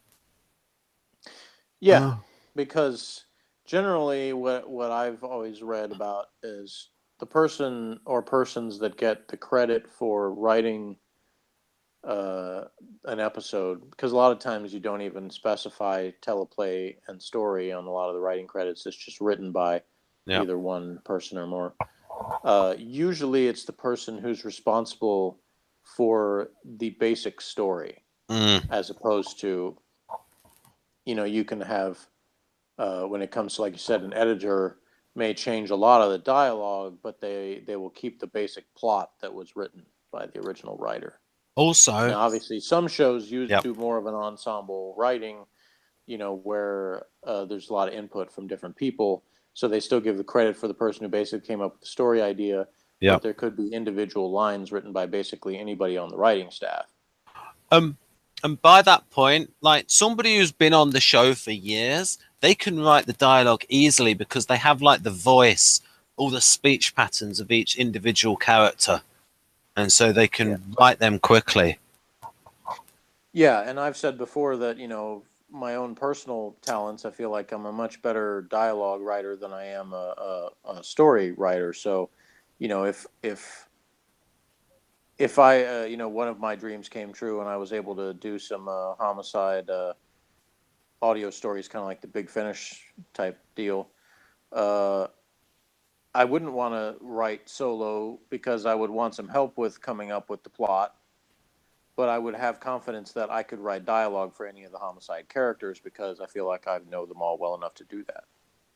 Yeah, Oh. because generally what I've always read about is the person or persons that get the credit for writing uh, an episode, because a lot of times you don't even specify teleplay and story on a lot of the writing credits. It's just written by Yeah. either one person or more. Usually it's the person who's responsible for the basic story, Mm. as opposed to, you can have, when it comes to, like you said, an editor may change a lot of the dialogue, but they will keep the basic plot that was written by the original writer. Also, Now, obviously, some shows yeah. do more of an ensemble writing, where there's a lot of input from different people. So they still give the credit for the person who basically came up with the story idea, Yeah. but there could be individual lines written by basically anybody on the writing staff. Um, and by that point, like somebody who's been on the show for years, they can write the dialogue easily because they have like the voice, all the speech patterns of each individual character, and so they Yeah. can write them quickly. Yeah, and I've said before that, my own personal talents, I feel like I'm a much better dialogue writer than I am a story writer. So, if I, one of my dreams came true and I was able to do some homicide audio stories, kind of like the Big Finish type deal, uh, I wouldn't want to write solo because I would want some help with coming up with the plot. But I would have confidence that I could write dialogue for any of the homicide characters because I feel like I know them all well enough to do that.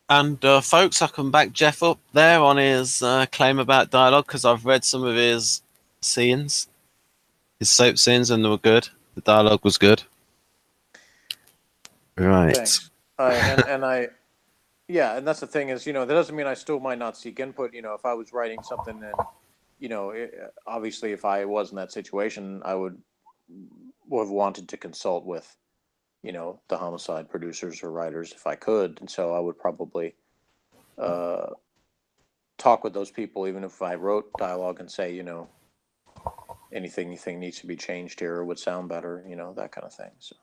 And folks, I can back Jeff up there on his claim about dialogue because I've read some of his scenes, his soap scenes, and they were good. The dialogue was good. Right. Thanks. Yeah, and that's the thing is, that doesn't mean I still might not seek input. If I was writing something and, obviously if I was in that situation, I would have wanted to consult with, the homicide producers or writers if I could. And so I would probably talk with those people, even if I wrote dialogue and say, anything you think needs to be changed here or would sound better, that kind of thing. So.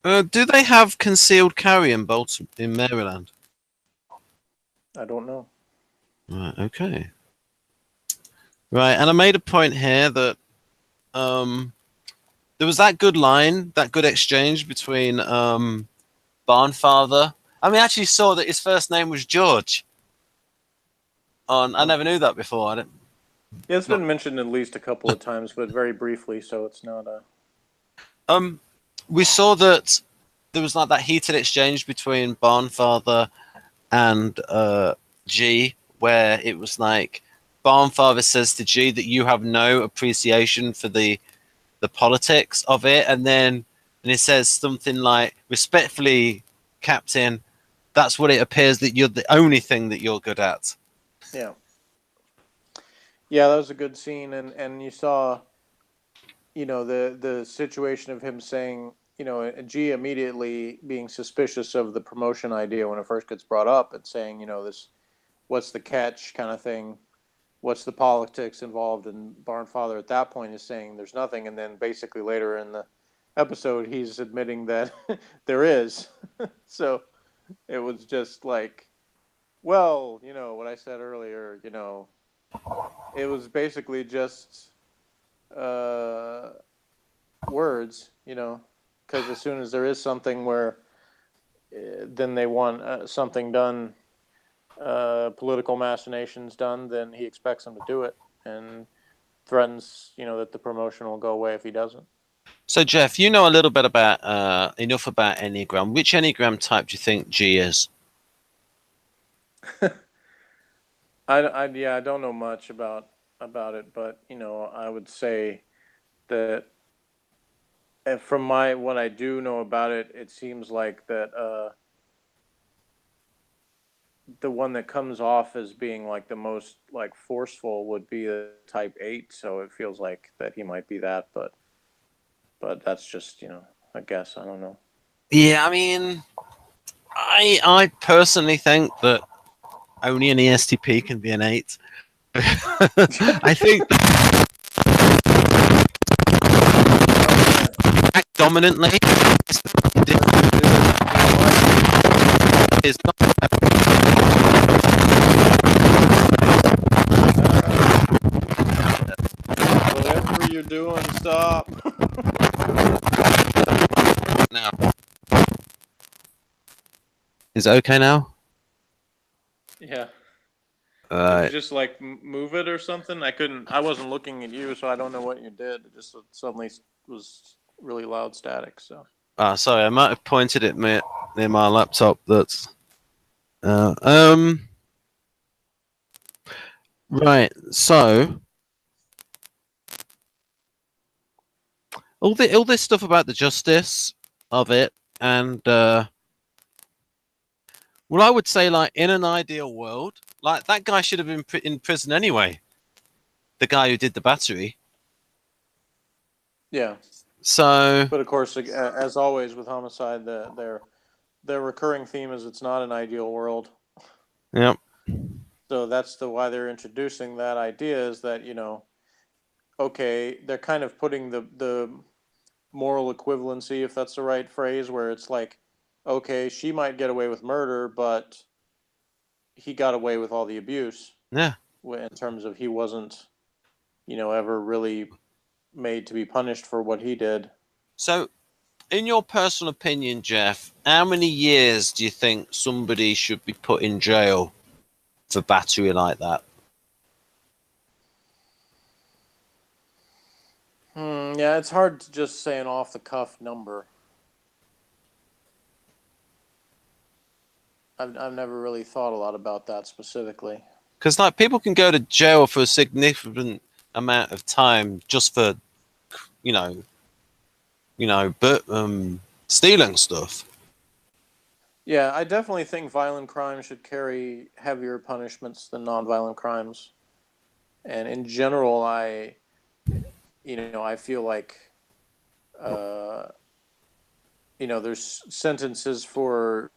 Do they have concealed carry in Baltimore, in Maryland? I don't know. Right. Okay. Right, and I made a point here that there was that good line, that good exchange between Barnfather. I mean, I actually saw that his first name was George. I never knew that before. I didn't. Yeah, it's been mentioned at least a couple of times, but very briefly, so it's not a. We saw that there was like that heated exchange between Barnfather and G, where it was like Barnfather says to G that you have no appreciation for the politics of it, and he says something like, "Respectfully, Captain, that's what it appears that you're the only thing that you're good at." Yeah. Yeah, that was a good scene, and you saw, the situation of him saying, G immediately being suspicious of the promotion idea when it first gets brought up and saying, this, what's the catch kind of thing, what's the politics involved, and Barnfather at that point is saying there's nothing, and then basically later in the episode he's admitting that there is. So it was just like, well, what I said earlier, it was basically just words, because as soon as there is something where then they want something done, political machinations done, then he expects them to do it and threatens, that the promotion will go away if he doesn't. So, Jeff, you know a little bit about enough about Enneagram. Which Enneagram type do you think G is? I don't know much about it, but I would say that from what I do know about it, it seems like that the one that comes off as being like the most like forceful would be a type 8. So it feels like that he might be that, but that's just I guess I don't know. Yeah, I mean, I personally think that only an ESTP can be an 8. I think act dominantly is not. Whatever you're doing, stop. Now, is it okay now? Yeah. Uh, Did you just like move it or something? I wasn't looking at you, so I don't know what you did. It just suddenly was really loud static. So. Sorry, I might have pointed it near my laptop. That's right. So all this stuff about the justice of it, and well, I would say, like, in an ideal world, like, that guy should have been in prison anyway. The guy who did the battery. Yeah. So, but of course, as always with Homicide, their recurring theme is it's not an ideal world. yeah. So that's why they're introducing that idea is that okay, they're kind of putting the moral equivalency, if that's the right phrase, where it's like, okay, she might get away with murder, but he got away with all the abuse. Yeah. In terms of he wasn't, ever really made to be punished for what he did. So, in your personal opinion, Jeff, how many years do you think somebody should be put in jail for battery like that? Yeah, it's hard to just say an off-the-cuff number. I've never really thought a lot about that specifically. Because like people can go to jail for a significant amount of time just for, you know, but stealing stuff. Yeah, I definitely think violent crimes should carry heavier punishments than nonviolent crimes. And in general, I feel like, there's sentences for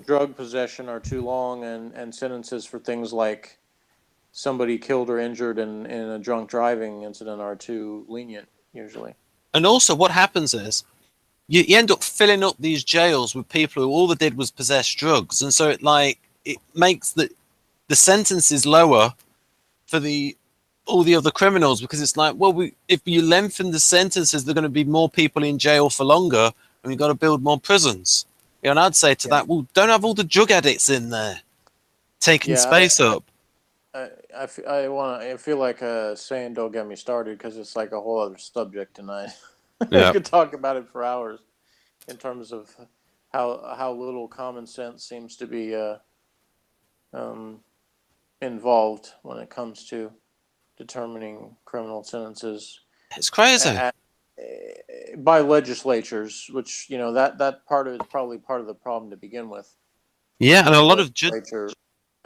drug possession are too long, and sentences for things like somebody killed or injured in a drunk driving incident are too lenient, usually. And also, what happens is you end up filling up these jails with people who all they did was possess drugs, and so it makes the sentences lower for all the other criminals, because it's like, well, if you lengthen the sentences, there are going to be more people in jail for longer, and we've got to build more prisons. And I'd say to that, well, don't have all the drug addicts in there taking space up. I feel like saying "don't get me started" because it's like a whole other subject, and I could talk about it for hours in terms of how little common sense seems to be involved when it comes to determining criminal sentences. It's crazy. By legislatures, which that part of it is probably part of the problem to begin with. Yeah, and a lot of legislature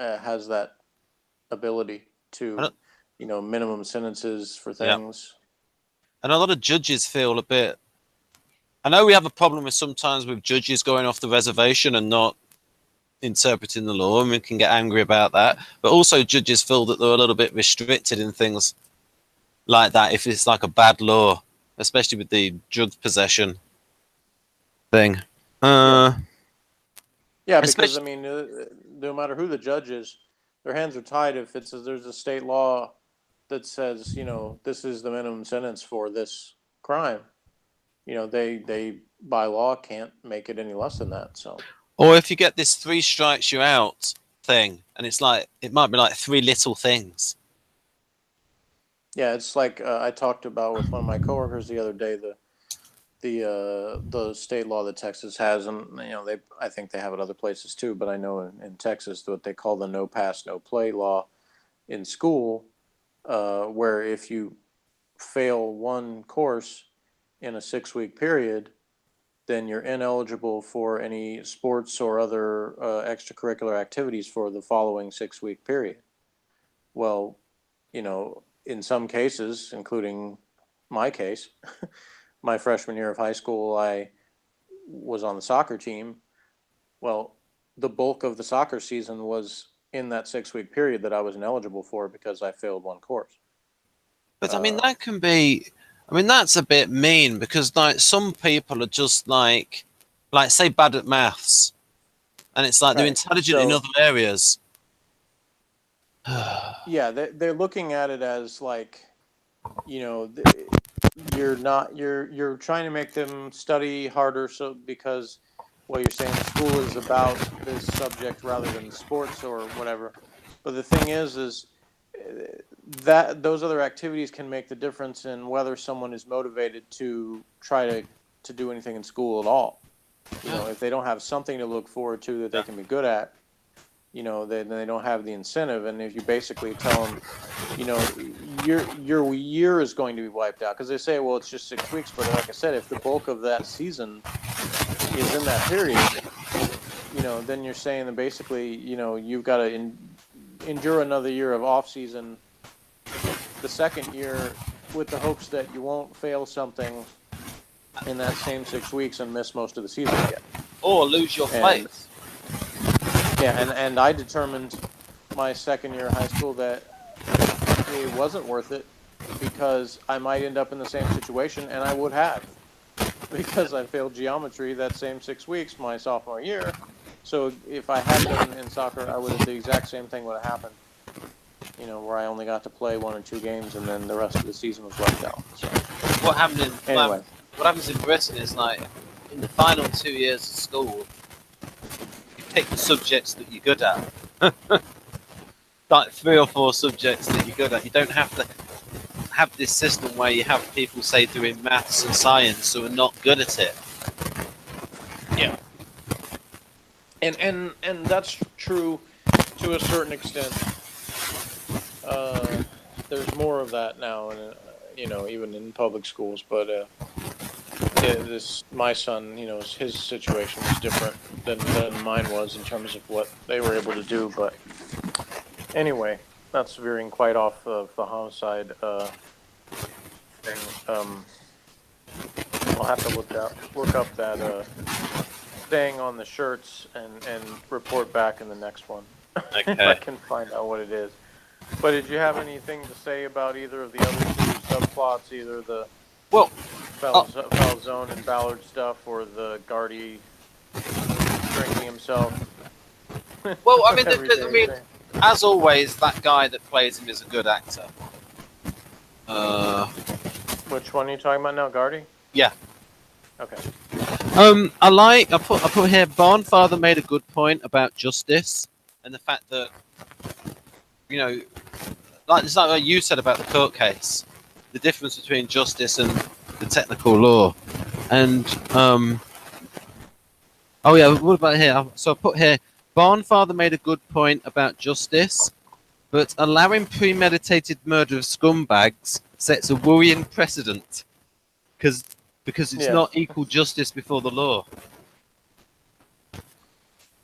has that ability to, minimum sentences for things. And a lot of judges feel a bit. I know we have a problem with sometimes with judges going off the reservation and not interpreting the law, and we can get angry about that. But also, judges feel that they're a little bit restricted in things like that if it's like a bad law, especially with the drug possession thing. Yeah, because I mean, no matter who the judge is, their hands are tied if there's a state law that says, this is the minimum sentence for this crime. They by law can't make it any less than that. So. Or if you get this 3 strikes you're out thing, and it's like it might be like 3 little things. Yeah, it's like I talked about with one of my coworkers the other day, the state law that Texas has, and I think they have it other places too, but I know in Texas what they call the no pass no play law in school, where if you fail one course in a 6-week period, then you're ineligible for any sports or other extracurricular activities for the following 6-week period. Well, in some cases, including my case, my freshman year of high school, I was on the soccer team. Well, the bulk of the soccer season was in that 6-week period that I was ineligible for because I failed one course. But I mean, that can be. I mean, that's a bit mean, because like some people are just like say bad at maths, and it's like they're intelligent in other areas. Yeah, they're looking at it as like, you're trying to make them study harder, so because you're saying the school is about this subject rather than sports or whatever. But the thing is that those other activities can make the difference in whether someone is motivated to try to do anything in school at all. If they don't have something to look forward to that they can be good at, then they don't have the incentive. And if you basically tell them, your year is going to be wiped out, because they say, well, it's just 6 weeks. But like I said, if the bulk of that season is in that period, then you're saying that basically, you've got to endure another year of off season the second year with the hopes that you won't fail something in that same 6 weeks and miss most of the season again. Or lose your place. Yeah, and I determined my second year of high school that it wasn't worth it, because I might end up in the same situation, and I would have. because I failed geometry that same 6 weeks my sophomore year. So if I had been in soccer, I would have the exact same thing would have happened. You know, where I only got to play 1 or 2 games, and then the rest of the season was left out. So What happened in anyway, what happens in Britain is like in the final 2 years of school, you pick the subjects that you're good at. Like 3 or 4 subjects that you're good at. You don't have to have this system where you have people say doing maths and science who are not good at it. yeah, and that's true to a certain extent. There's more of that now, and you know, even in public schools. But my son, you know, his situation was different than mine was in terms of what they were able to do. But anyway, that's veering quite off of the homicide thing. I'll have to look up that saying on the shirts and report back in the next one. Okay. If I can find out what it is. But did you have anything to say about either of the other 2 subplots, either the Falzone and Ballard stuff, or the Guardy drinking himself? Well, I mean, as always, that guy that plays him is a good actor. Which one are you talking about now, Guardy? Yeah. Okay. I put here. Barnfather made a good point about justice and the fact that, you know, it's like what you said about the court case, the difference between justice and the technical law, and oh yeah, what about here? So I put here. Barnfather made a good point about justice, but allowing premeditated murder of scumbags sets a worrying precedent because it's not equal justice before the law.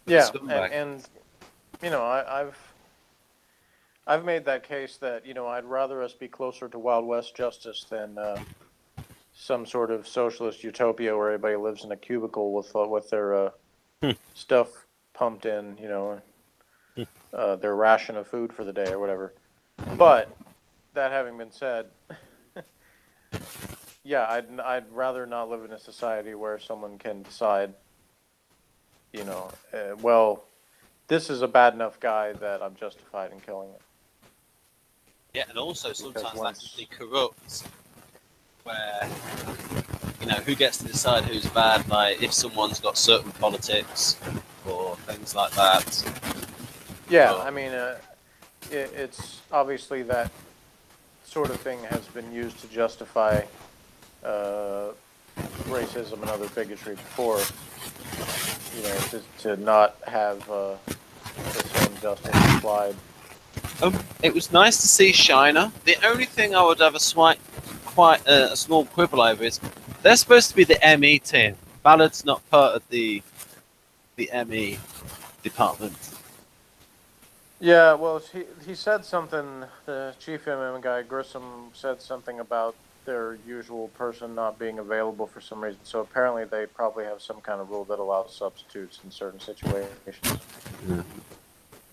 Yeah, and you know, I've made that case that, you know, I'd rather us be closer to Wild West justice than some sort of socialist utopia where everybody lives in a cubicle with their stuff pumped in, you know, their ration of food for the day or whatever. But that having been said, yeah, I'd rather not live in a society where someone can decide, you know, well, this is a bad enough guy that I'm justified in killing him. Yeah, and also sometimes that can be corrupt, where, you know, who gets to decide who's bad, like if someone's got certain politics or things like that. Yeah, I mean, it's obviously that sort of thing has been used to justify racism and other bigotry before, you know, to not have the same justice applied. It was nice to see Shiner. The only thing I would have a small quibble over is they're supposed to be the ME team. Ballard's not part of the ME department. Yeah, well, he said something. The chief MM guy Grissom said something about their usual person not being available for some reason. So apparently they probably have some kind of rule that allows substitutes in certain situations. Yeah.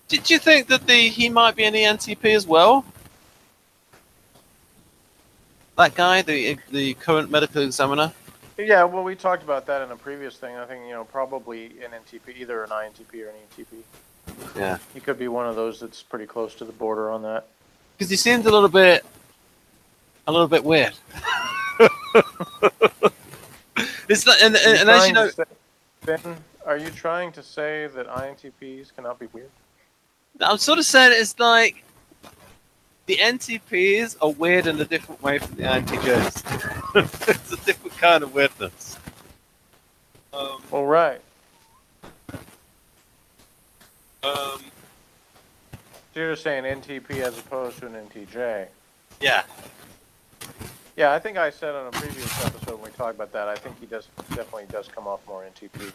Did you think that he might be an ENTP as well? That guy, the current medical examiner? Yeah, well, we talked about that in a previous thing. I think, you know, probably an NTP, either an INTP or an ENTP. Yeah. He could be one of those that's pretty close to the border on that. Because he seemed a little bit weird. It's not, and as you know, Ben, are you trying to say that INTPs cannot be weird? I'm sort of saying it's like the NTPs are weird in a different way from the INTJs. It's a different kind of weirdness. Well, right. So you're just saying NTP as opposed to an NTJ. Yeah. Yeah, I think I said on a previous episode when we talked about that, I think he definitely does come off more NTP.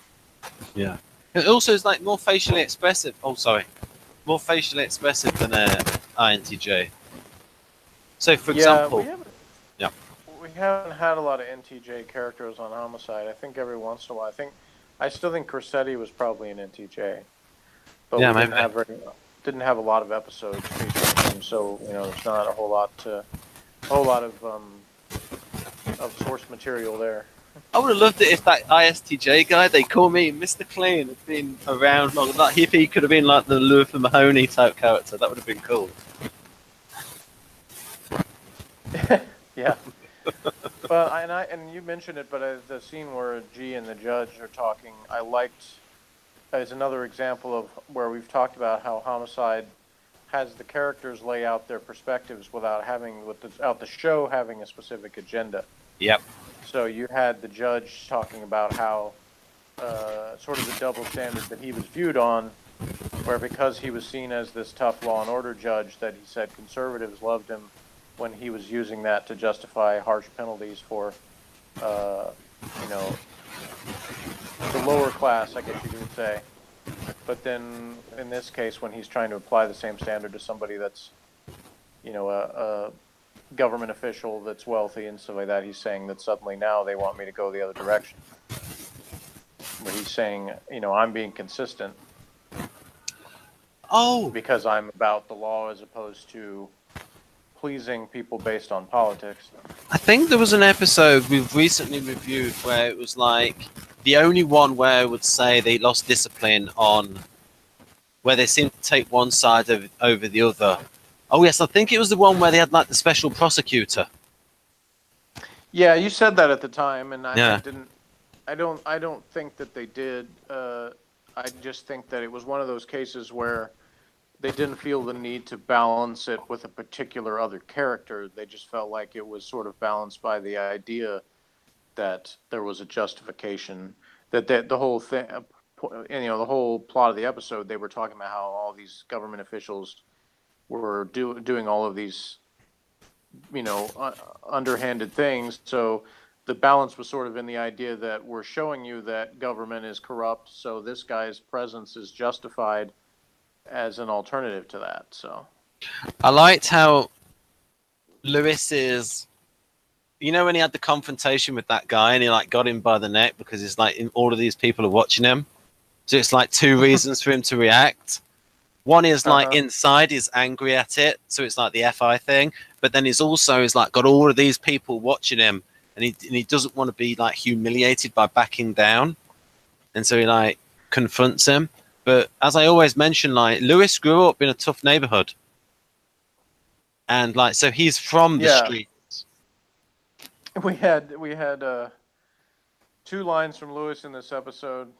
Yeah. It also is like more facially expressive. Oh, sorry. More facially expressive than INTJ. So, for example... We haven't had a lot of NTJ characters on Homicide. I think every once in a while. I still think Corsetti was probably an NTJ. But yeah, we didn't have a lot of episodes featuring him, so, you know, there's not a whole lot of source material there. I would have loved it if that ISTJ guy, they call me Mr. Clean, had been around long. Like, if he could have been like the Luther Mahoney type character, that would have been cool. Yeah. Well, and you mentioned it, but the scene where G and the judge are talking, I liked as another example of where we've talked about how Homicide has the characters lay out their perspectives without the show having a specific agenda. Yep. So you had the judge talking about how sort of the double standard that he was viewed on, where because he was seen as this tough law and order judge, that he said conservatives loved him when he was using that to justify harsh penalties for, the lower class, I guess you could say. But then in this case, when he's trying to apply the same standard to somebody that's, a government official that's wealthy and stuff like that, he's saying that suddenly now they want me to go the other direction. But he's saying, I'm being consistent. Oh. Because I'm about the law as opposed to pleasing people based on politics. I think there was an episode we've recently reviewed where it was like the only one where I would say they lost discipline on where they seemed to take one side over the other. Oh yes, I think it was the one where they had like the special prosecutor. Yeah, you said that at the time, and Yeah. I don't think that they did. I just think that it was one of those cases where they didn't feel the need to balance it with a particular other character. They just felt like it was sort of balanced by the idea that there was a justification, that the whole thing, the whole plot of the episode, they were talking about how all these government officials were doing all of these, underhanded things. So the balance was sort of in the idea that we're showing you that government is corrupt, so this guy's presence is justified as an alternative to that. So I liked how Lewis is, when he had the confrontation with that guy and he like got him by the neck because it's like all of these people are watching him. So it's like two reasons for him to react. One is like inside he's angry at it, so it's like the FI thing. But then he's like got all of these people watching him, and he doesn't want to be like humiliated by backing down, and so he like confronts him. But as I always mention, like Lewis grew up in a tough neighborhood, and like so he's from the streets. We had two lines from Lewis in this episode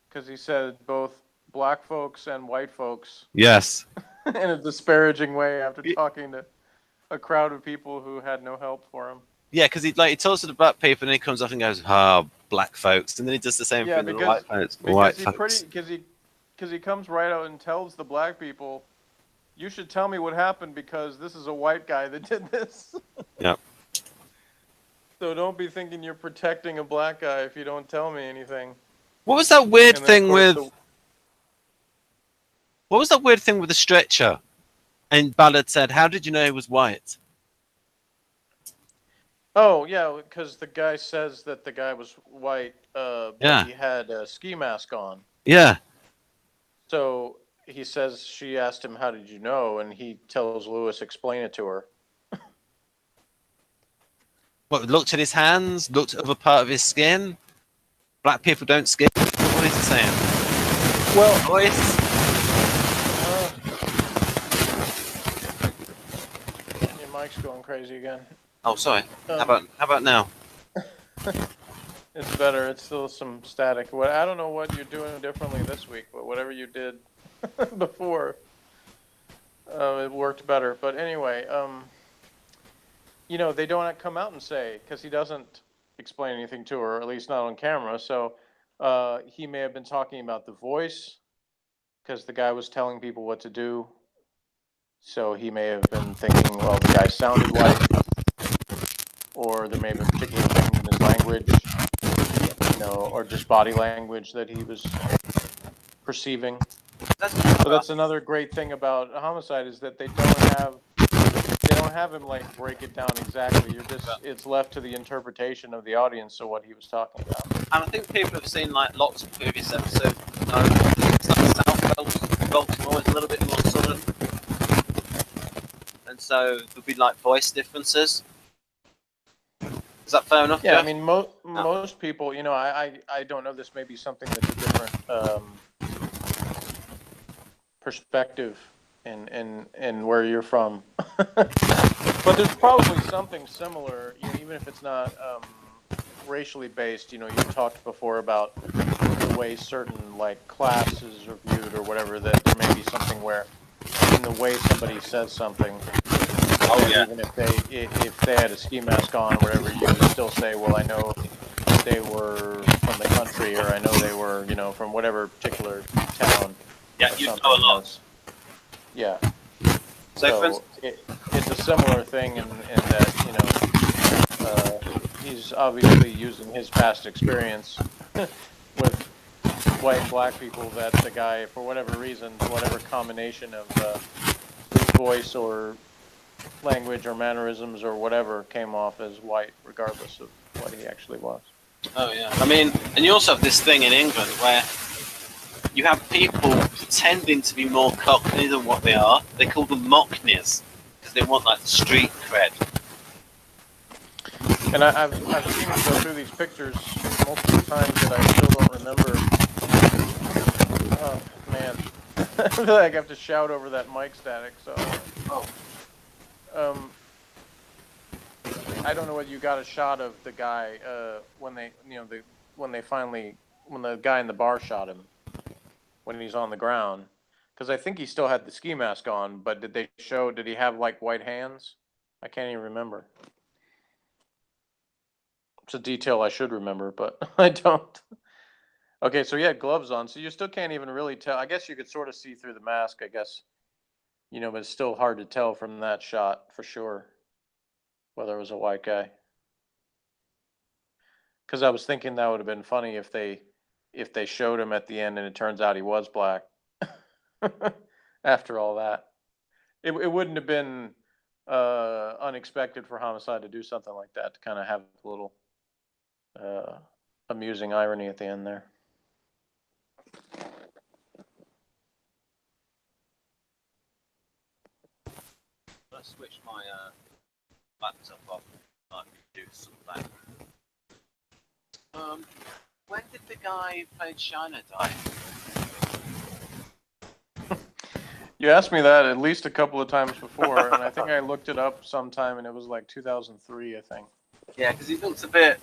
because he said both black folks and white folks. Yes. In a disparaging way after talking to a crowd of people who had no help for him. Yeah, because he talks to the black people and he comes up and goes, black folks," and then he does the same thing to the white folks. Because he comes right out and tells the black people, "You should tell me what happened because this is a white guy that did this." Yeah. So don't be thinking you're protecting a black guy if you don't tell me anything. What was that weird thing with? What was that weird thing with the stretcher? And Ballard said, "How did you know he was white?" Oh yeah, because the guy says that the guy was white, but he had a ski mask on. Yeah. So he says she asked him, "How did you know?" And he tells Lewis, "Explain it to her." What, looked at his hands, looked at other part of his skin. Black people don't skin. What is he saying? Well, voice. Your mic's going crazy again. Oh, sorry. How about now? It's better. It's still some static. I don't know what you're doing differently this week, but whatever you did before, it worked better. But anyway, they don't come out and say, because he doesn't explain anything to her, or at least not on camera. So he may have been talking about the voice, because the guy was telling people what to do. So he may have been thinking, well, the guy sounded white, or there may have been particular things in his language, or just body language that he was perceiving. So that's another great thing about Homicide, is that they don't have him like break it down exactly. It's left to the interpretation of the audience of what he was talking about. And I think people have seen like lots of previous episodes. It's like South Baltimore is a little bit more southern, and so there'll be like voice differences. Is that fair enough? Yeah, Jeff? I mean, most people, you know, I don't know. This may be something that's a different perspective in where you're from, but there's probably something similar, you know, even if it's not racially based. You know, you talked before about the way certain like classes are viewed or whatever. That there may be something where, in the way somebody says something, Oh yeah. even if they had a ski mask on or whatever, you would still say, well, I know they were from the country, or I know they were, you know, from whatever particular town. Yeah, you know a lot. Yeah. So It's a similar thing in that, you know, he's obviously using his past experience with white and black people, that the guy, for whatever reason, whatever combination of his voice or language or mannerisms or whatever, came off as white, regardless of what he actually was. Oh yeah. I mean, and you also have this thing in England where you have people pretending to be more Cockney than what they are. They call them Mockneys because they want like the street cred. And I've seen him go through these pictures multiple times that I still don't remember. Oh man, I feel like I have to shout over that mic static. So, I don't know whether you got a shot of the guy when they, you know, when the guy in the bar shot him when he's on the ground, because I think he still had the ski mask on. But did he have like white hands? I can't even remember. It's a detail I should remember, but I don't. Okay, so he had gloves on, so you still can't even really tell. I guess you could sort of see through the mask, I guess, you know, but it's still hard to tell from that shot for sure whether it was a white guy. Because I was thinking that would have been funny if they showed him at the end and it turns out he was black. After all that, it wouldn't have been unexpected for Homicide to do something like that, to kind of have a little amusing irony at the end there. Let's switch my laptop off. I can do something. When did the guy who played Shiner die? You asked me that at least a couple of times before, and I think I looked it up sometime, and it was like 2003, I think. Yeah, because he looks a bit,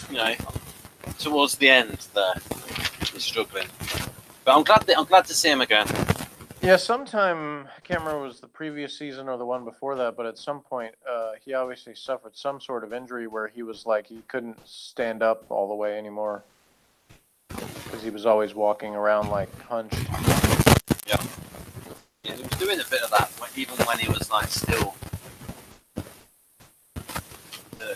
you know, towards the end there. He's struggling, but I'm glad to see him again. Yeah, sometime, I can't remember if it was the previous season or the one before that, but at some point, he obviously suffered some sort of injury where he was like, he couldn't stand up all the way anymore, because he was always walking around like hunched. Yeah, he was doing a bit of that even when he was like still,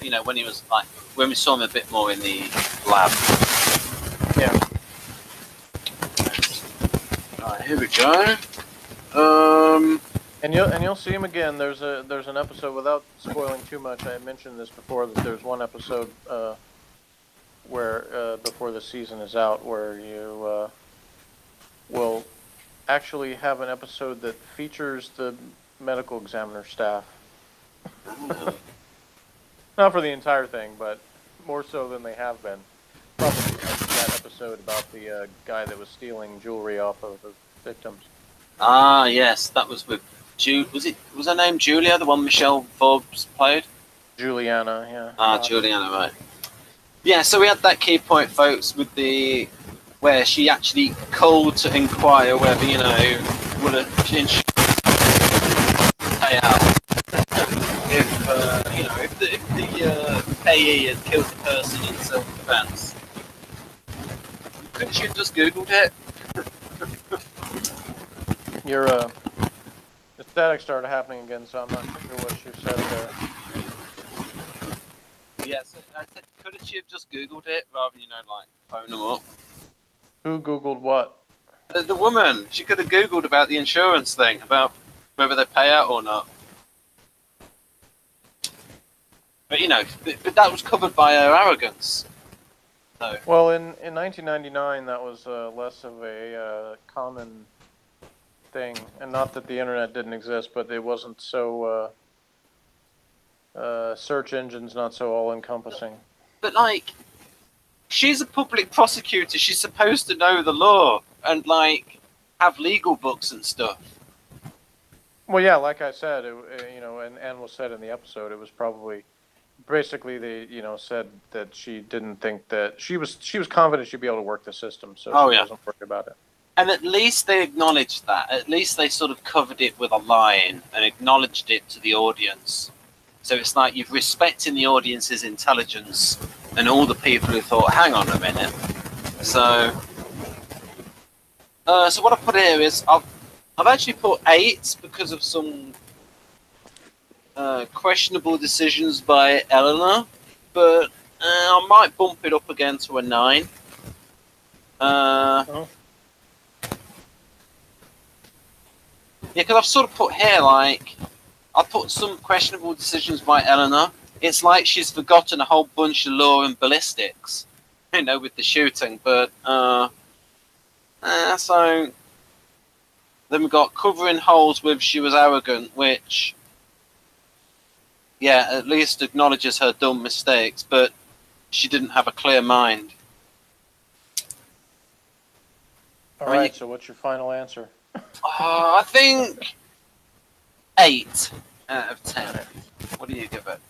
you know, when he was like, when we saw him a bit more in the lab. Yeah. Alright, here we go. And you'll see him again. There's an episode, without spoiling too much. I mentioned this before, that there's one episode where before the season is out, where you will actually have an episode that features the medical examiner staff. Not for the entire thing, but more so than they have been. Probably that episode about the guy that was stealing jewelry off of the victims. Ah, yes, that was with was her name Julia, the one Michelle Forbes played? Juliana, yeah. Ah, Juliana, right. Yeah, so we had that key point, folks, with where she actually called to inquire whether, you know, would a insurance pay out if, you know, if the payee had killed the person in self-defense. Couldn't she have just Googled it? The static started happening again, so I'm not sure what you said there. Yes, I said, couldn't she have just Googled it rather than, you know, like, phone them up? Who Googled what? The woman, she could have Googled about the insurance thing, about whether they pay out or not. But, you know, but that was covered by her arrogance. So. Well, in 1999, that was less of a common thing. And not that the internet didn't exist, but it wasn't so search engine's not so all-encompassing. But like, she's a public prosecutor. She's supposed to know the law and like have legal books and stuff. Well, yeah, like I said, and was said in the episode, it was probably basically they, said that she didn't think that she was confident she'd be able to work the system, so she wasn't worried about it. And at least they acknowledged that. At least they sort of covered it with a line and acknowledged it to the audience. So it's like you're respecting the audience's intelligence and all the people who thought, hang on a minute. So what I put here is I've actually put 8 because of some questionable decisions by Eleanor, but I might bump it up again to a 9. Yeah, because I've sort of put here, like, I put some questionable decisions by Eleanor. It's like she's forgotten a whole bunch of law and ballistics, with the shooting. But, so then we got covering holes with she was arrogant, which, yeah, at least acknowledges her dumb mistakes, but she didn't have a clear mind. All right, so what's your final answer? I think 8 out of 10. What do you give it?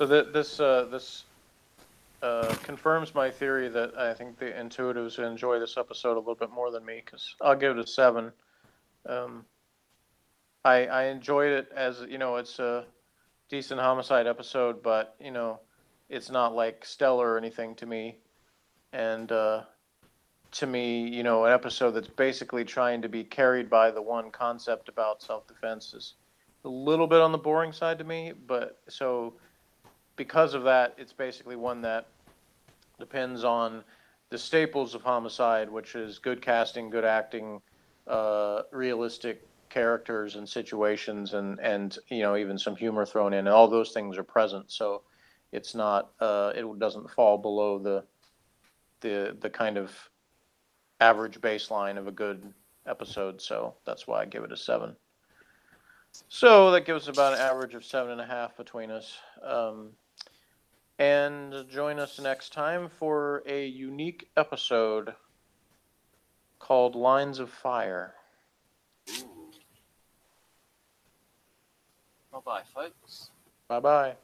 So this confirms my theory that I think the intuitives enjoy this episode a little bit more than me, because I'll give it a 7. I enjoyed it as, it's a decent Homicide episode, but, it's not like stellar or anything to me. And to me, an episode that's basically trying to be carried by the one concept about self-defense is a little bit on the boring side to me. But so because of that, it's basically one that depends on the staples of Homicide, which is good casting, good acting, realistic characters and situations, and even some humor thrown in, and all those things are present. So it's not it doesn't fall below the kind of average baseline of a good episode. So that's why I give it a 7. So that gives about an average of 7.5 between us. And join us next time for a unique episode called Lines of Fire. Bye-bye, folks. Bye-bye.